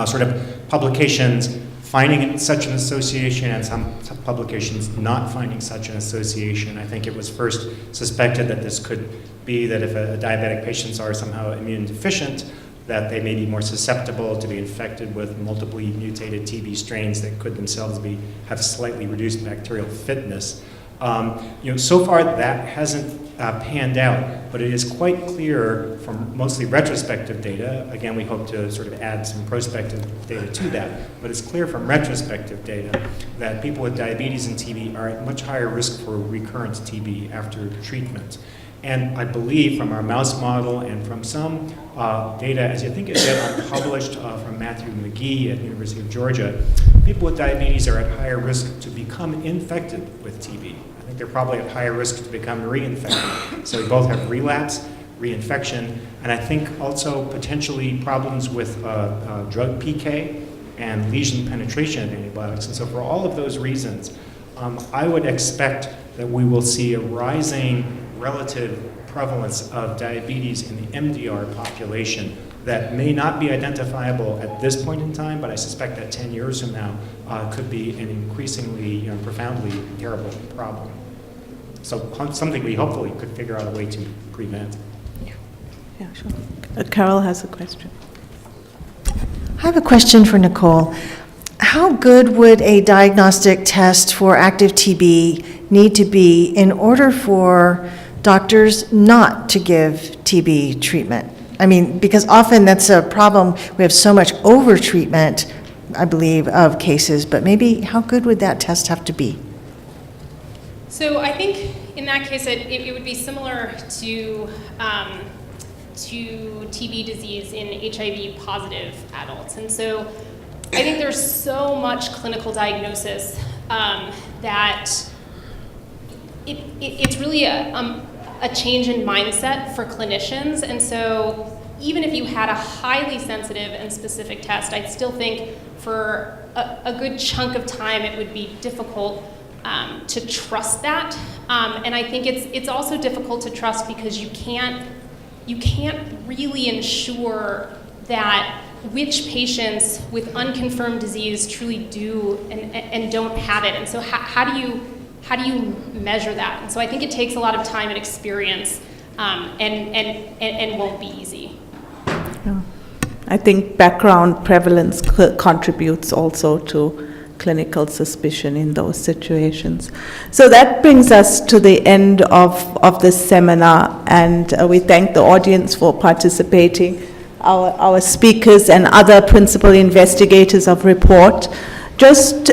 sort of publications finding such an association and some publications not finding such an association. I think it was first suspected that this could be that if a diabetic patients are somehow immune deficient, that they may be more susceptible to be infected with multiply mutated TB strains that could themselves have slightly reduced bacterial fitness. So far that hasn't panned out, but it is quite clear from mostly retrospective data, again we hope to sort of add some prospective data to that, but it's clear from retrospective data that people with diabetes and TB are at much higher risk for recurrent TB after treatment. And I believe from our mouse model and from some data, as I think it's unpublished from Matthew McGee at the University of Georgia, people with diabetes are at higher risk to become infected with TB. I think they're probably at higher risk to become reinfected. So we both have relapse, reinfection, and I think also potentially problems with drug PK and lesion penetration of antibiotics. And so for all of those reasons, I would expect that we will see a rising relative prevalence of diabetes in the MDR population that may not be identifiable at this point in time, but I suspect that 10 years from now could be an increasingly profoundly terrible problem. So something we hopefully could figure out a way to prevent. Yeah, sure. Carol has a question. I have a question for Nicole. How good would a diagnostic test for active TB need to be in order for doctors not to give TB treatment? I mean, because often that's a problem. We have so much over-treatment, I believe, of cases, but maybe how good would that test have to be? So I think in that case, it would be similar to TB disease in HIV positive adults. And so I think there's so much clinical diagnosis that it's really a change in mindset for clinicians. And so even if you had a highly sensitive and specific test, I still think for a good chunk of time it would be difficult to trust that. And I think it's also difficult to trust because you can't really ensure that which patients with unconfirmed disease truly do and don't have it. And so how do you measure that? And so I think it takes a lot of time and experience and won't be easy. I think background prevalence contributes also to clinical suspicion in those situations. So that brings us to the end of this seminar, and we thank the audience for participating, our speakers and other principal investigators of REPORT. Just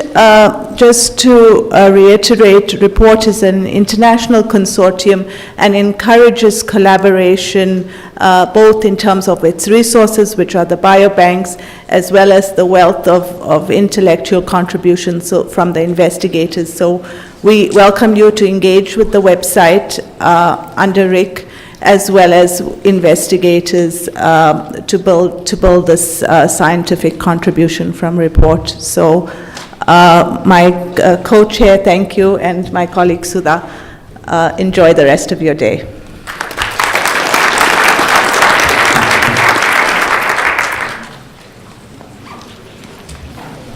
to reiterate, REPORT is an international consortium and encourages collaboration both in terms of its resources, which are the biobanks, as well as the wealth of intellectual contributions from the investigators. So we welcome you to engage with the website under RIC, as well as investigators to build this scientific contribution from REPORT. So my co-chair, thank you, and my colleague Sudha, enjoy the rest of your day.